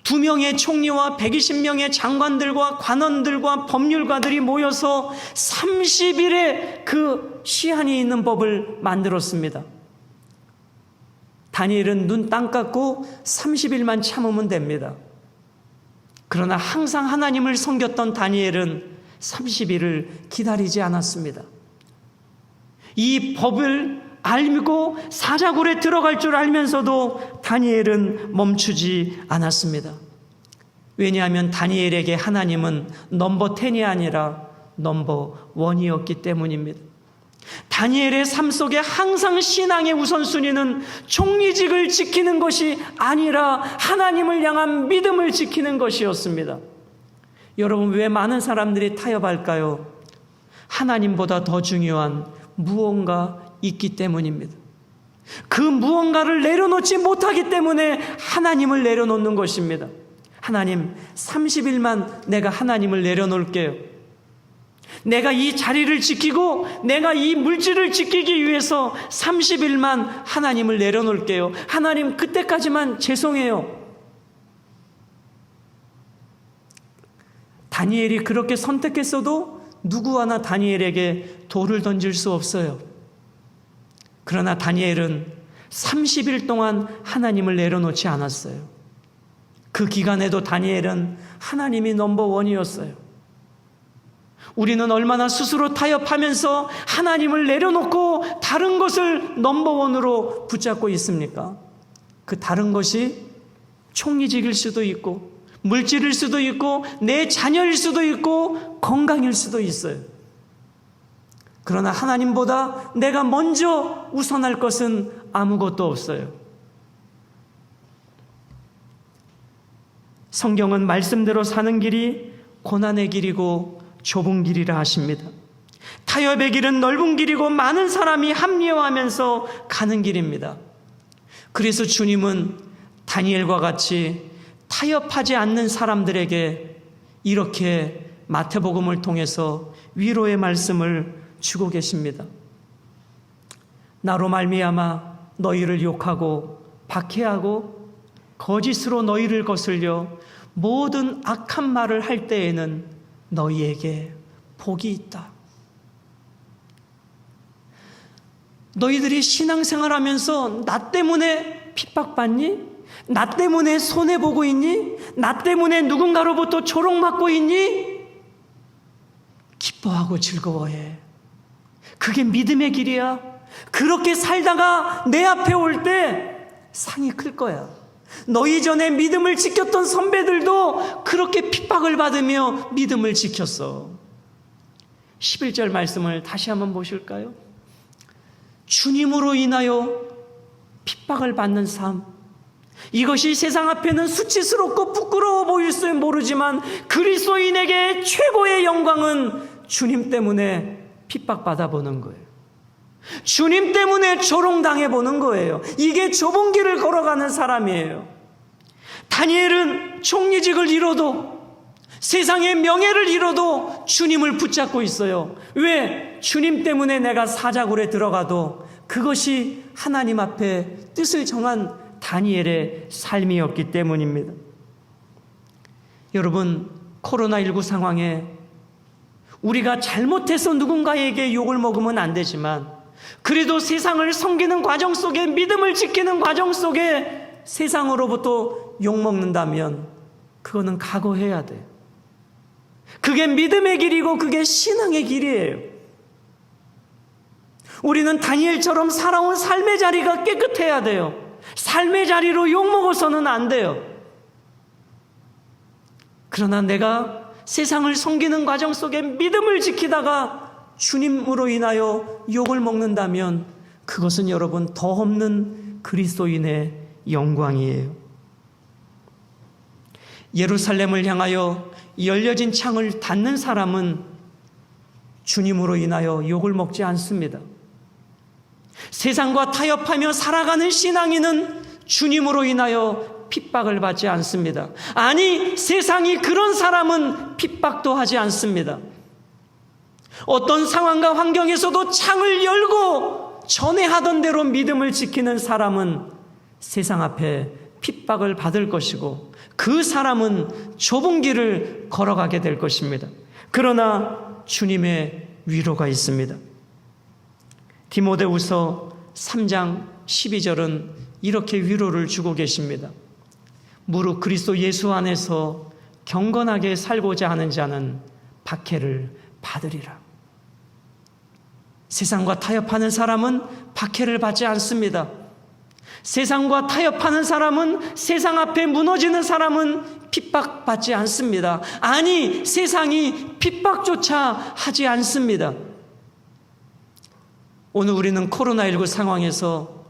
A: 2명의 총리와 120명의 장관들과 관원들과 법률가들이 모여서 30일의 그 시한이 있는 법을 만들었습니다. 다니엘은 눈 땅 감고 30일만 참으면 됩니다. 그러나 항상 하나님을 섬겼던 다니엘은 30일을 기다리지 않았습니다. 이 법을 알고 사자굴에 들어갈 줄 알면서도 다니엘은 멈추지 않았습니다. 왜냐하면 다니엘에게 하나님은 넘버 10이 아니라 넘버 1이었기 때문입니다. 다니엘의 삶 속에 항상 신앙의 우선순위는 총리직을 지키는 것이 아니라 하나님을 향한 믿음을 지키는 것이었습니다. 여러분, 왜 많은 사람들이 타협할까요? 하나님보다 더 중요한 무언가 있기 때문입니다. 그 무언가를 내려놓지 못하기 때문에 하나님을 내려놓는 것입니다. 하나님, 30일만 내가 하나님을 내려놓을게요. 내가 이 자리를 지키고 내가 이 물질을 지키기 위해서 30일만 하나님을 내려놓을게요. 하나님, 그때까지만 죄송해요. 다니엘이 그렇게 선택했어도 누구 하나 다니엘에게 돌을 던질 수 없어요. 그러나 다니엘은 30일 동안 하나님을 내려놓지 않았어요. 그 기간에도 다니엘은 하나님이 넘버 1이었어요. 우리는 얼마나 스스로 타협하면서 하나님을 내려놓고 다른 것을 넘버 1으로 붙잡고 있습니까? 그 다른 것이 총리직일 수도 있고 물질일 수도 있고 내 자녀일 수도 있고 건강일 수도 있어요. 그러나 하나님보다 내가 먼저 우선할 것은 아무것도 없어요. 성경은 말씀대로 사는 길이 고난의 길이고 좁은 길이라 하십니다. 타협의 길은 넓은 길이고 많은 사람이 합리화하면서 가는 길입니다. 그래서 주님은 다니엘과 같이 타협하지 않는 사람들에게 이렇게 마태복음을 통해서 위로의 말씀을 주고 계십니다. 나로 말미암아 너희를 욕하고 박해하고 거짓으로 너희를 거슬려 모든 악한 말을 할 때에는 너희에게 복이 있다. 너희들이 신앙생활하면서 나 때문에 핍박받니? 나 때문에 손해보고 있니? 나 때문에 누군가로부터 조롱받고 있니? 기뻐하고 즐거워해. 그게 믿음의 길이야. 그렇게 살다가 내 앞에 올 때 상이 클 거야. 너희 전에 믿음을 지켰던 선배들도 그렇게 핍박을 받으며 믿음을 지켰어. 11절 말씀을 다시 한번 보실까요? 주님으로 인하여 핍박을 받는 삶, 이것이 세상 앞에는 수치스럽고 부끄러워 보일지 모르지만 그리스도인에게 최고의 영광은 주님 때문에 핍박받아 보는 거예요. 주님 때문에 조롱당해 보는 거예요. 이게 좁은 길을 걸어가는 사람이에요. 다니엘은 총리직을 잃어도 세상의 명예를 잃어도 주님을 붙잡고 있어요. 왜? 주님 때문에 내가 사자굴에 들어가도 그것이 하나님 앞에 뜻을 정한 다니엘의 삶이었기 때문입니다. 여러분, 코로나19 상황에 우리가 잘못해서 누군가에게 욕을 먹으면 안 되지만 그래도 세상을 섬기는 과정 속에, 믿음을 지키는 과정 속에 세상으로부터 욕먹는다면 그거는 각오해야 돼요. 그게 믿음의 길이고 그게 신앙의 길이에요. 우리는 다니엘처럼 살아온 삶의 자리가 깨끗해야 돼요. 삶의 자리로 욕먹어서는 안 돼요. 그러나 내가 세상을 섬기는 과정 속에 믿음을 지키다가 주님으로 인하여 욕을 먹는다면 그것은 여러분 더 없는 그리스도인의 영광이에요. 예루살렘을 향하여 열려진 창을 닫는 사람은 주님으로 인하여 욕을 먹지 않습니다. 세상과 타협하며 살아가는 신앙인은 주님으로 인하여 핍박을 받지 않습니다. 아니, 세상이 그런 사람은 핍박도 하지 않습니다. 어떤 상황과 환경에서도 창을 열고 전에 하던 대로 믿음을 지키는 사람은 세상 앞에 핍박을 받을 것이고 그 사람은 좁은 길을 걸어가게 될 것입니다. 그러나 주님의 위로가 있습니다. 디모데후서 3장 12절은 이렇게 위로를 주고 계십니다. 무릇 그리스도 예수 안에서 경건하게 살고자 하는 자는 박해를 받으리라. 세상과 타협하는 사람은 박해를 받지 않습니다. 세상과 타협하는 사람은, 세상 앞에 무너지는 사람은 핍박받지 않습니다. 아니, 세상이 핍박조차 하지 않습니다. 오늘 우리는 코로나19 상황에서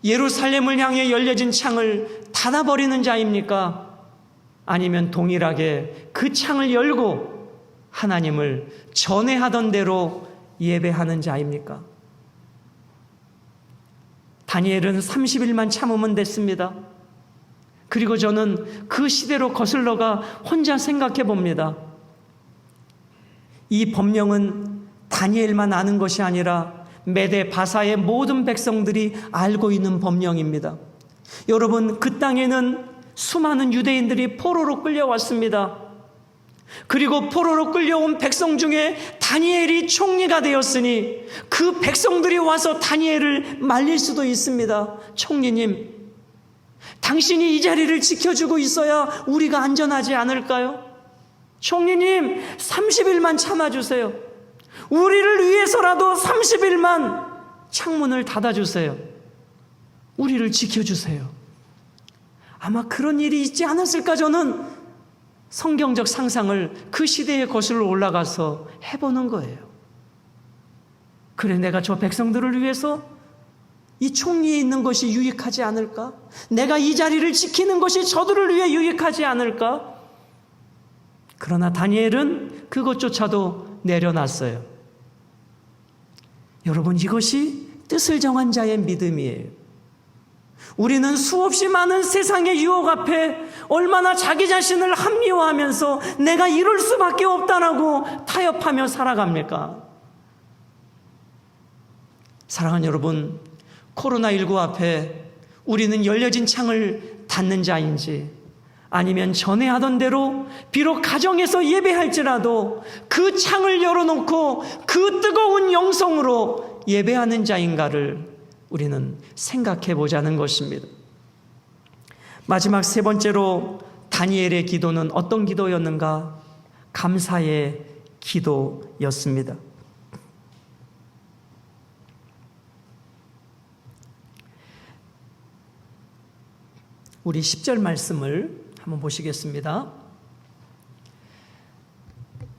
A: 예루살렘을 향해 열려진 창을 닫아버리는 자입니까? 아니면 동일하게 그 창을 열고 하나님을 전에 하던 대로 예배하는 자입니까? 다니엘은 30일만 참으면 됐습니다. 그리고 저는 그 시대로 거슬러가 혼자 생각해 봅니다. 이 법령은 다니엘만 아는 것이 아니라 메대 바사의 모든 백성들이 알고 있는 법령입니다. 여러분, 그 땅에는 수많은 유대인들이 포로로 끌려왔습니다. 그리고 포로로 끌려온 백성 중에 다니엘이 총리가 되었으니 그 백성들이 와서 다니엘을 말릴 수도 있습니다. 총리님, 당신이 이 자리를 지켜주고 있어야 우리가 안전하지 않을까요? 총리님, 30일만 참아주세요. 우리를 위해서라도 30일만 창문을 닫아주세요. 우리를 지켜주세요. 아마 그런 일이 있지 않았을까. 저는 성경적 상상을 그 시대에 거슬러 올라가서 해보는 거예요. 그래, 내가 저 백성들을 위해서 이 총리에 있는 것이 유익하지 않을까? 내가 이 자리를 지키는 것이 저들을 위해 유익하지 않을까? 그러나 다니엘은 그것조차도 내려놨어요. 여러분, 이것이 뜻을 정한 자의 믿음이에요. 우리는 수없이 많은 세상의 유혹 앞에 얼마나 자기 자신을 합리화하면서 내가 이럴 수밖에 없다라고 타협하며 살아갑니까? 사랑하는 여러분, 코로나19 앞에 우리는 열려진 창을 닫는 자인지 아니면 전에 하던 대로 비록 가정에서 예배할지라도 그 창을 열어놓고 그 뜨거운 영성으로 예배하는 자인가를 우리는 생각해 보자는 것입니다. 마지막 세 번째로 다니엘의 기도는 어떤 기도였는가? 감사의 기도였습니다. 우리 10절 말씀을 한번 보시겠습니다.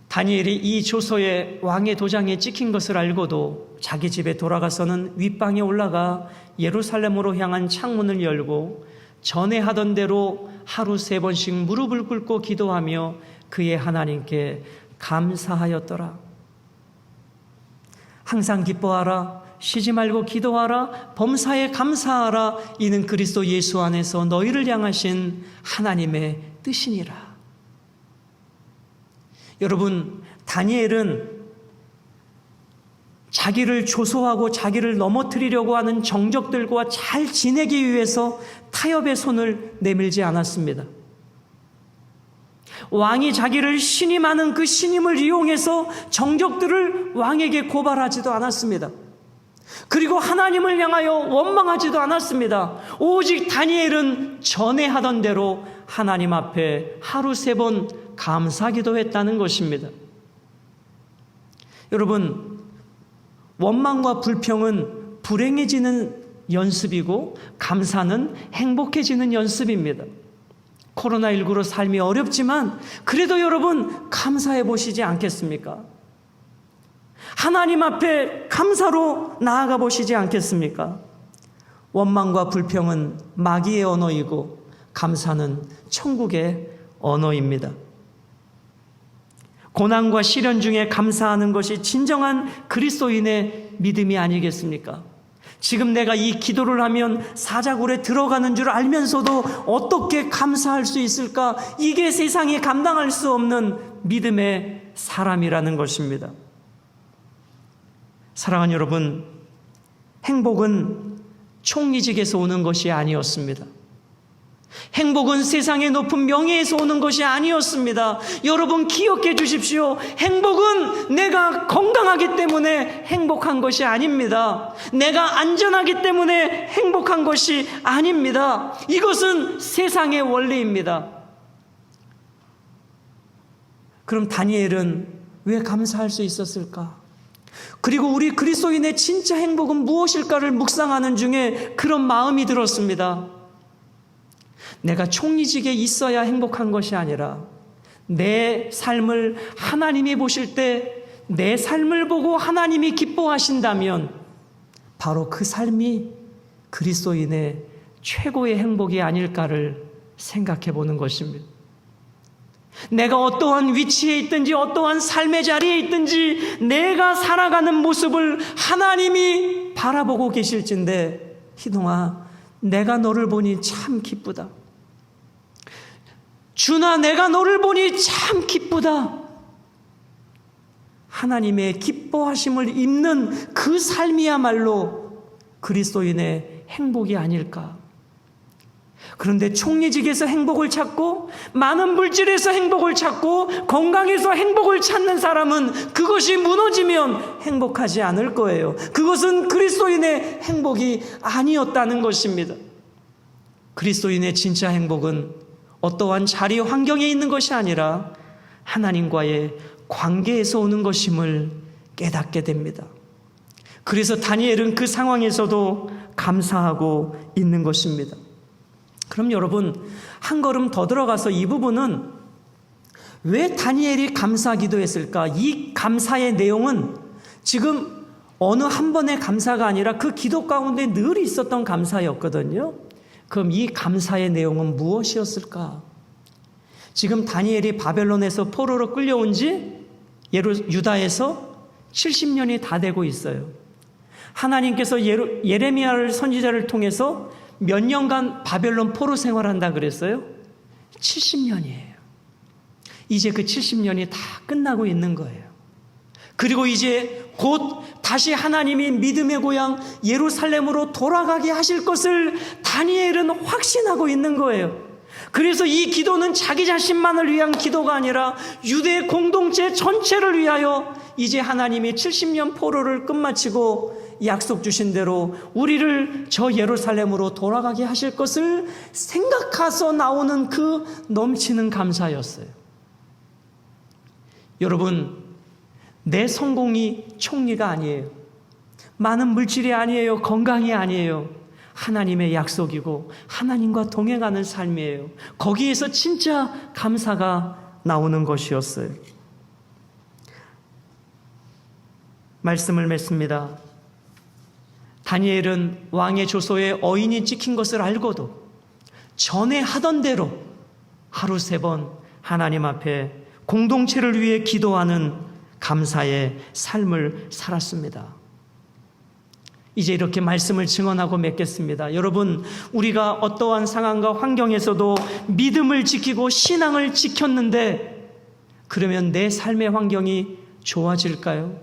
A: 다니엘이 이 조서에 왕의 도장에 찍힌 것을 알고도 자기 집에 돌아가서는 윗방에 올라가 예루살렘으로 향한 창문을 열고 전에 하던 대로 하루 3번씩 무릎을 꿇고 기도하며 그의 하나님께 감사하였더라. 항상 기뻐하라. 쉬지 말고 기도하라. 범사에 감사하라. 이는 그리스도 예수 안에서 너희를 향하신 하나님의 뜻이니라. 여러분, 다니엘은 자기를 조소하고 자기를 넘어뜨리려고 하는 정적들과 잘 지내기 위해서 타협의 손을 내밀지 않았습니다. 왕이 자기를 신임하는 그 신임을 이용해서 정적들을 왕에게 고발하지도 않았습니다. 그리고 하나님을 향하여 원망하지도 않았습니다. 오직 다니엘은 전에 하던 대로 하나님 앞에 하루 3번 감사기도 했다는 것입니다. 여러분, 원망과 불평은 불행해지는 연습이고 감사는 행복해지는 연습입니다. 코로나19로 삶이 어렵지만 그래도 여러분 감사해 보시지 않겠습니까? 하나님 앞에 감사로 나아가 보시지 않겠습니까? 원망과 불평은 마귀의 언어이고 감사는 천국의 언어입니다. 고난과 시련 중에 감사하는 것이 진정한 그리스도인의 믿음이 아니겠습니까? 지금 내가 이 기도를 하면 사자굴에 들어가는 줄 알면서도 어떻게 감사할 수 있을까? 이게 세상이 감당할 수 없는 믿음의 사람이라는 것입니다. 사랑하는 여러분, 행복은 총리직에서 오는 것이 아니었습니다. 행복은 세상의 높은 명예에서 오는 것이 아니었습니다. 여러분 기억해 주십시오. 행복은 내가 건강하기 때문에 행복한 것이 아닙니다. 내가 안전하기 때문에 행복한 것이 아닙니다. 이것은 세상의 원리입니다. 그럼 다니엘은 왜 감사할 수 있었을까? 그리고 우리 그리스도인의 진짜 행복은 무엇일까를 묵상하는 중에 그런 마음이 들었습니다. 내가 총리직에 있어야 행복한 것이 아니라 내 삶을 하나님이 보실 때 내 삶을 보고 하나님이 기뻐하신다면 바로 그 삶이 그리스도인의 최고의 행복이 아닐까를 생각해 보는 것입니다. 내가 어떠한 위치에 있든지 어떠한 삶의 자리에 있든지 내가 살아가는 모습을 하나님이 바라보고 계실진데 희동아, 내가 너를 보니 참 기쁘다. 주나, 내가 너를 보니 참 기쁘다. 하나님의 기뻐하심을 입는 그 삶이야말로 그리스도인의 행복이 아닐까. 그런데 총리직에서 행복을 찾고 많은 물질에서 행복을 찾고 건강에서 행복을 찾는 사람은 그것이 무너지면 행복하지 않을 거예요. 그것은 그리스도인의 행복이 아니었다는 것입니다. 그리스도인의 진짜 행복은 어떠한 자리 환경에 있는 것이 아니라 하나님과의 관계에서 오는 것임을 깨닫게 됩니다. 그래서 다니엘은 그 상황에서도 감사하고 있는 것입니다. 그럼 여러분, 한 걸음 더 들어가서 이 부분은 왜 다니엘이 감사 기도했을까? 이 감사의 내용은 지금 어느 한 번의 감사가 아니라 그 기도 가운데 늘 있었던 감사였거든요. 그럼 이 감사의 내용은 무엇이었을까? 지금 다니엘이 바벨론에서 포로로 끌려온 지 유다에서 70년이 다 되고 있어요. 하나님께서 예레미야를 선지자를 통해서 몇 년간 바벨론 포로 생활한다 그랬어요? 70년이에요. 이제 그 70년이 다 끝나고 있는 거예요. 그리고 이제 곧 다시 하나님이 믿음의 고향 예루살렘으로 돌아가게 하실 것을 다니엘은 확신하고 있는 거예요. 그래서 이 기도는 자기 자신만을 위한 기도가 아니라 유대 공동체 전체를 위하여 이제 하나님이 70년 포로를 끝마치고 약속 주신 대로 우리를 저 예루살렘으로 돌아가게 하실 것을 생각해서 나오는 그 넘치는 감사였어요. 여러분, 내 성공이 총리가 아니에요. 많은 물질이 아니에요. 건강이 아니에요. 하나님의 약속이고 하나님과 동행하는 삶이에요. 거기에서 진짜 감사가 나오는 것이었어요. 말씀을 맺습니다. 다니엘은 왕의 조소에 어인이 찍힌 것을 알고도 전에 하던 대로 하루 3번 하나님 앞에 공동체를 위해 기도하는 감사의 삶을 살았습니다. 이제 이렇게 말씀을 증언하고 맺겠습니다. 여러분, 우리가 어떠한 상황과 환경에서도 믿음을 지키고 신앙을 지켰는데 그러면 내 삶의 환경이 좋아질까요?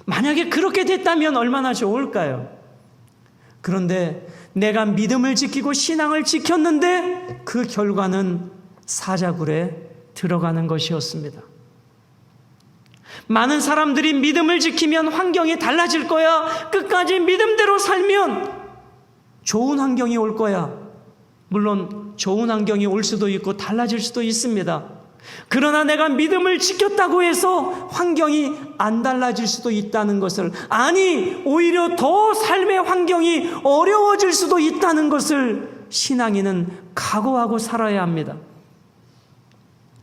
A: 만약에 그렇게 됐다면 얼마나 좋을까요? 그런데 내가 믿음을 지키고 신앙을 지켰는데 그 결과는 사자굴에 들어가는 것이었습니다. 많은 사람들이 믿음을 지키면 환경이 달라질 거야. 끝까지 믿음대로 살면 좋은 환경이 올 거야. 물론 좋은 환경이 올 수도 있고 달라질 수도 있습니다. 그러나 내가 믿음을 지켰다고 해서 환경이 안 달라질 수도 있다는 것을, 아니 오히려 더 삶의 환경이 어려워질 수도 있다는 것을 신앙인은 각오하고 살아야 합니다.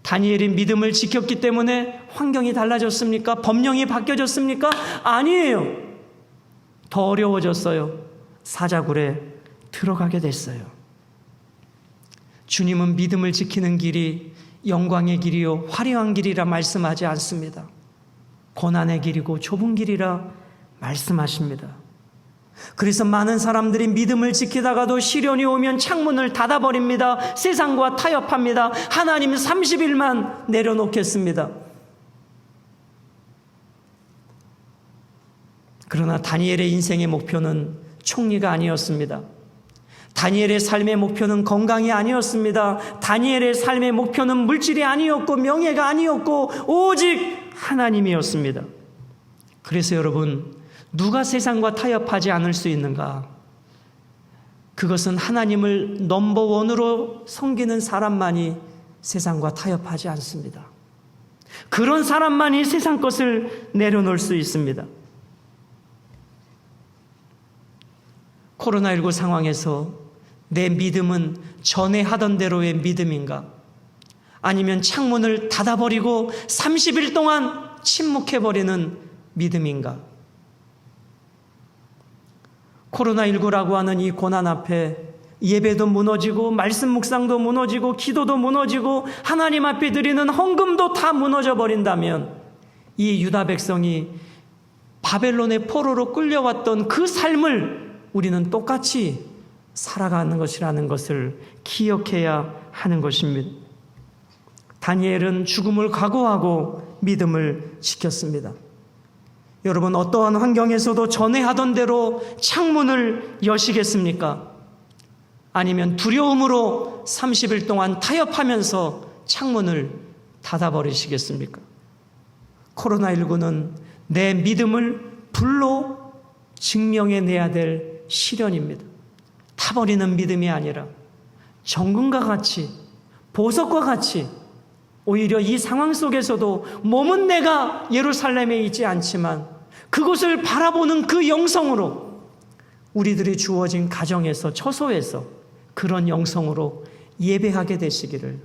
A: 다니엘이 믿음을 지켰기 때문에 환경이 달라졌습니까? 법령이 바뀌어졌습니까? 아니에요. 더 어려워졌어요. 사자굴에 들어가게 됐어요. 주님은 믿음을 지키는 길이 영광의 길이요 화려한 길이라 말씀하지 않습니다. 고난의 길이고 좁은 길이라 말씀하십니다. 그래서 많은 사람들이 믿음을 지키다가도 시련이 오면 창문을 닫아버립니다. 세상과 타협합니다. 하나님 30일만 내려놓겠습니다. 그러나 다니엘의 인생의 목표는 총리가 아니었습니다. 다니엘의 삶의 목표는 건강이 아니었습니다. 다니엘의 삶의 목표는 물질이 아니었고 명예가 아니었고 오직 하나님이었습니다. 그래서 여러분, 누가 세상과 타협하지 않을 수 있는가? 그것은 하나님을 넘버원으로 섬기는 사람만이 세상과 타협하지 않습니다. 그런 사람만이 세상 것을 내려놓을 수 있습니다. 코로나19 상황에서 내 믿음은 전에 하던 대로의 믿음인가? 아니면 창문을 닫아버리고 30일 동안 침묵해버리는 믿음인가? 코로나19라고 하는 이 고난 앞에 예배도 무너지고 말씀 묵상도 무너지고 기도도 무너지고 하나님 앞에 드리는 헌금도 다 무너져 버린다면 이 유다 백성이 바벨론의 포로로 끌려왔던 그 삶을 우리는 똑같이 살아가는 것이라는 것을 기억해야 하는 것입니다. 다니엘은 죽음을 각오하고 믿음을 지켰습니다. 여러분, 어떠한 환경에서도 전에 하던 대로 창문을 여시겠습니까? 아니면 두려움으로 30일 동안 타협하면서 창문을 닫아버리시겠습니까? 코로나19는 내 믿음을 불로 증명해내야 될 시련입니다. 타버리는 믿음이 아니라 정금과 같이, 보석과 같이, 오히려 이 상황 속에서도 몸은 내가 예루살렘에 있지 않지만 그곳을 바라보는 그 영성으로, 우리들이 주어진 가정에서, 처소에서 그런 영성으로 예배하게 되시기를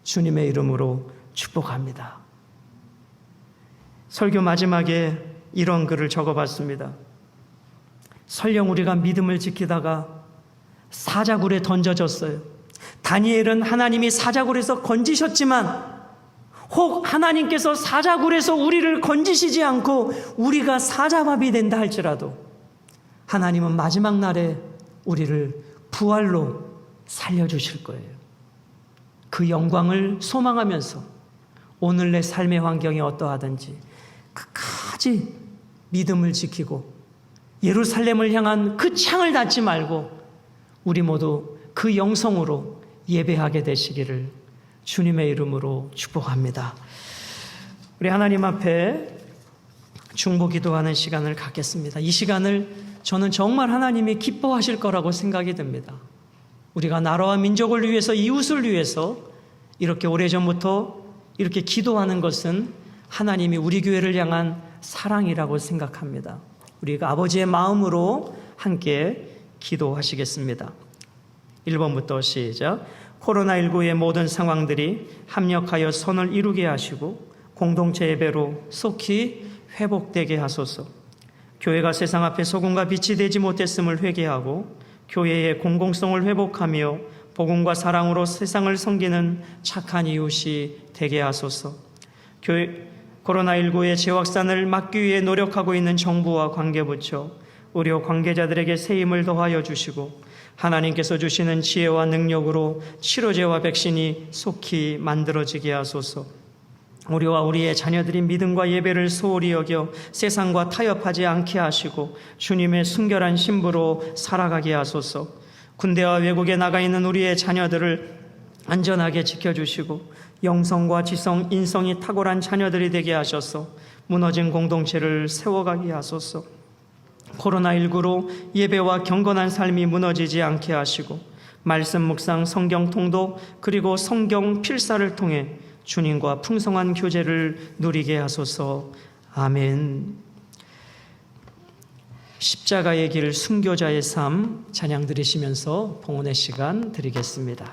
A: 주님의 이름으로 축복합니다. 설교 마지막에 이런 글을 적어봤습니다. 설령 우리가 믿음을 지키다가 사자굴에 던져졌어요. 다니엘은 하나님이 사자굴에서 건지셨지만 혹 하나님께서 사자굴에서 우리를 건지시지 않고 우리가 사자밥이 된다 할지라도 하나님은 마지막 날에 우리를 부활로 살려주실 거예요. 그 영광을 소망하면서 오늘 내 삶의 환경이 어떠하든지 끝까지 믿음을 지키고 예루살렘을 향한 그 창을 닫지 말고 우리 모두 그 영성으로 예배하게 되시기를 주님의 이름으로 축복합니다. 우리 하나님 앞에 중보 기도하는 시간을 갖겠습니다. 이 시간을 저는 정말 하나님이 기뻐하실 거라고 생각이 듭니다. 우리가 나라와 민족을 위해서, 이웃을 위해서 이렇게 오래전부터 이렇게 기도하는 것은 하나님이 우리 교회를 향한 사랑이라고 생각합니다. 우리가 아버지의 마음으로 함께 기도하시겠습니다. 1번부터 시작. 코로나19의 모든 상황들이 합력하여 선을 이루게 하시고 공동체 예배로 속히 회복되게 하소서. 교회가 세상 앞에 소금과 빛이 되지 못했음을 회개하고 교회의 공공성을 회복하며 복음과 사랑으로 세상을 섬기는 착한 이웃이 되게 하소서. 코로나19의 재확산을 막기 위해 노력하고 있는 정부와 관계부처, 의료 관계자들에게 새 힘을 더하여 주시고 하나님께서 주시는 지혜와 능력으로 치료제와 백신이 속히 만들어지게 하소서. 우리와 우리의 자녀들이 믿음과 예배를 소홀히 여겨 세상과 타협하지 않게 하시고 주님의 순결한 신부로 살아가게 하소서. 군대와 외국에 나가 있는 우리의 자녀들을 안전하게 지켜주시고 영성과 지성, 인성이 탁월한 자녀들이 되게 하셔서 무너진 공동체를 세워가게 하소서. 코로나19로 예배와 경건한 삶이 무너지지 않게 하시고 말씀 묵상, 성경 통독, 그리고 성경 필사를 통해 주님과 풍성한 교제를 누리게 하소서. 아멘. 십자가의 길 순교자의 삶 찬양 드리시면서 봉헌의 시간 드리겠습니다.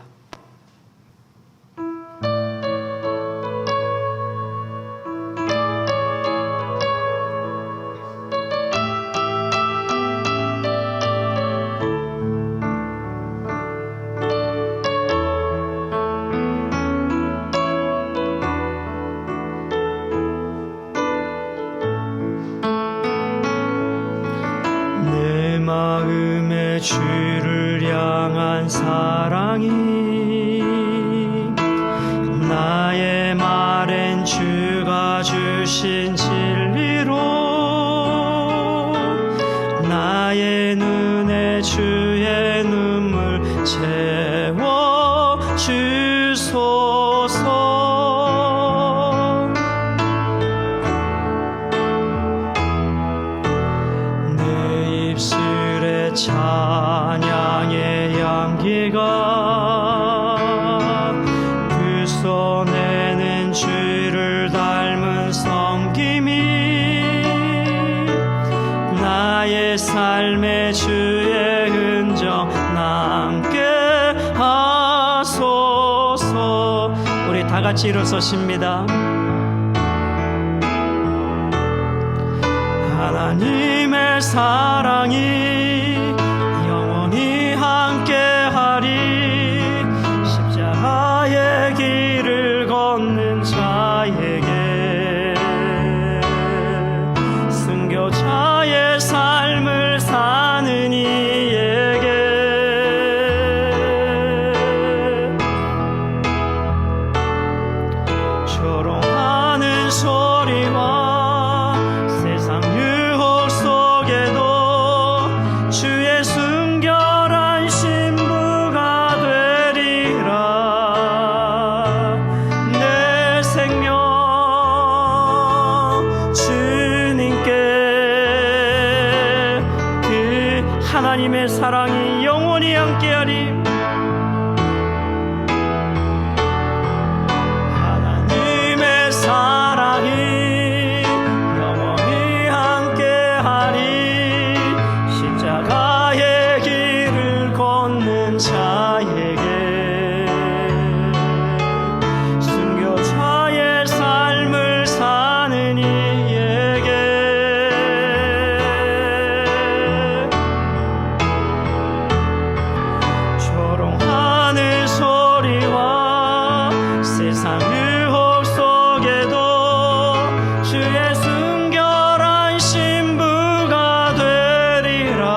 C: 마음의 주를 향한 사랑이 나의 말엔 주가 주신 진리로 나의 눈에 주의 눈물 채워 주소서. 찬양의 향기가 불쏘내는 주를 닮은 섬김이 나의 삶의 주의 흔적 남게 하소서. 우리 다 같이 일어서십니다. 하나님의 사랑이 영원히 함께하리. 십자가의 길을 걷는 자에게 순교자의 삶을 사는 이에게 조롱하는 소리와 하나님의 사랑이 영원히 함께하리. 하나님의 사랑이 영원히 함께하리. 십자가의 길을 걷는 자에게 순교자의 삶을 사는 이에게 조롱하는 소리와 세상 유혹 속에도 주의 순결한 신부가 되리라.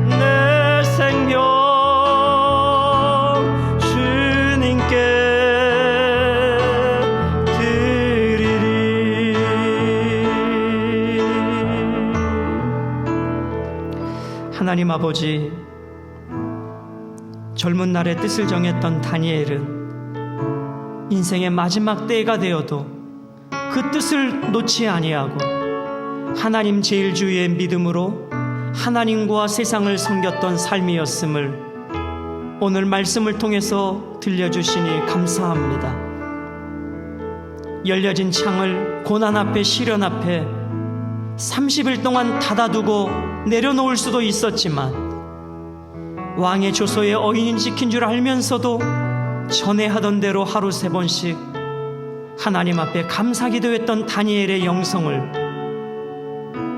C: 내 생명 주님께 드리리. 하나님 아버지, 젊은 날에 뜻을 정했던 다니엘은 인생의 마지막 때가 되어도 그 뜻을 놓지 아니하고 하나님 제일주의의 믿음으로 하나님과 세상을 섬겼던 삶이었음을 오늘 말씀을 통해서 들려주시니 감사합니다. 열려진 창을 고난 앞에 시련 앞에 30일 동안 닫아두고 내려놓을 수도 있었지만 왕의 조소에 어인이 지킨 줄 알면서도 전에 하던 대로 하루 3번씩 하나님 앞에 감사기도했던 다니엘의 영성을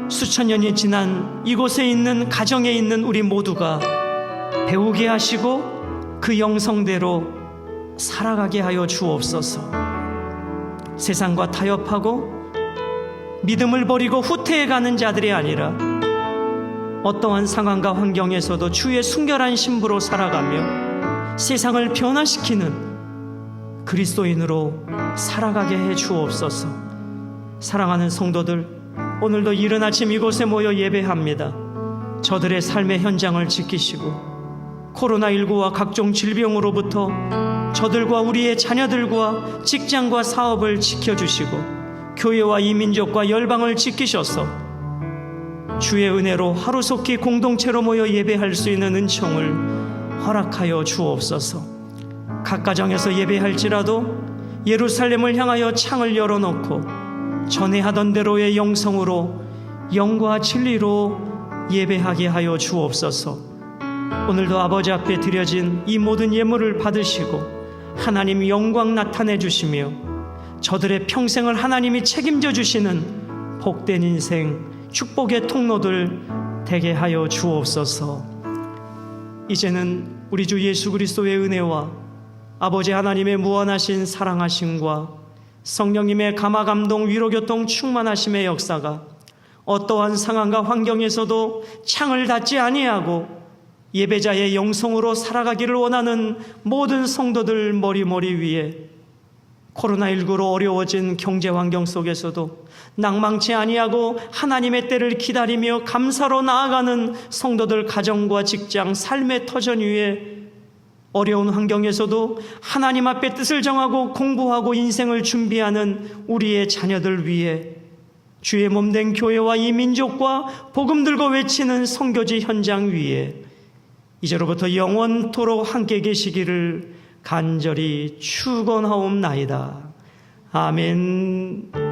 C: 수천 년이 지난 이곳에 있는 가정에 있는 우리 모두가 배우게 하시고 그 영성대로 살아가게 하여 주옵소서. 세상과 타협하고 믿음을 버리고 후퇴해가는 자들이 아니라 어떠한 상황과 환경에서도 주의 순결한 신부로 살아가며 세상을 변화시키는 그리스도인으로 살아가게 해 주옵소서. 사랑하는 성도들, 오늘도 이른 아침 이곳에 모여 예배합니다. 저들의 삶의 현장을 지키시고 코로나19와 각종 질병으로부터 저들과 우리의 자녀들과 직장과 사업을 지켜주시고 교회와 이 민족과 열방을 지키셔서 주의 은혜로 하루속히 공동체로 모여 예배할 수 있는 은총을 허락하여 주옵소서.
A: 각 가정에서 예배할지라도 예루살렘을 향하여 창을 열어놓고 전에 하던 대로의 영성으로 영과 진리로 예배하게 하여 주옵소서. 오늘도 아버지 앞에 드려진 이 모든 예물을 받으시고 하나님 영광 나타내 주시며 저들의 평생을 하나님이 책임져 주시는 복된 인생, 축복의 통로들 되게 하여 주옵소서. 이제는 우리 주 예수 그리스도의 은혜와 아버지 하나님의 무한하신 사랑하심과 성령님의 감화감동 위로교통 충만하심의 역사가 어떠한 상황과 환경에서도 창을 닫지 아니하고 예배자의 영성으로 살아가기를 원하는 모든 성도들 머리 위에 코로나19로 어려워진 경제 환경 속에서도 낭망치 아니하고 하나님의 때를 기다리며 감사로 나아가는 성도들 가정과 직장, 삶의 터전 위에 어려운 환경에서도 하나님 앞에 뜻을 정하고 공부하고 인생을 준비하는 우리의 자녀들 위해 주의 몸된 교회와 이 민족과 복음 들고 외치는 선교지 현장 위에 이제로부터 영원토록 함께 계시기를 간절히 축원하옵나이다. 아멘.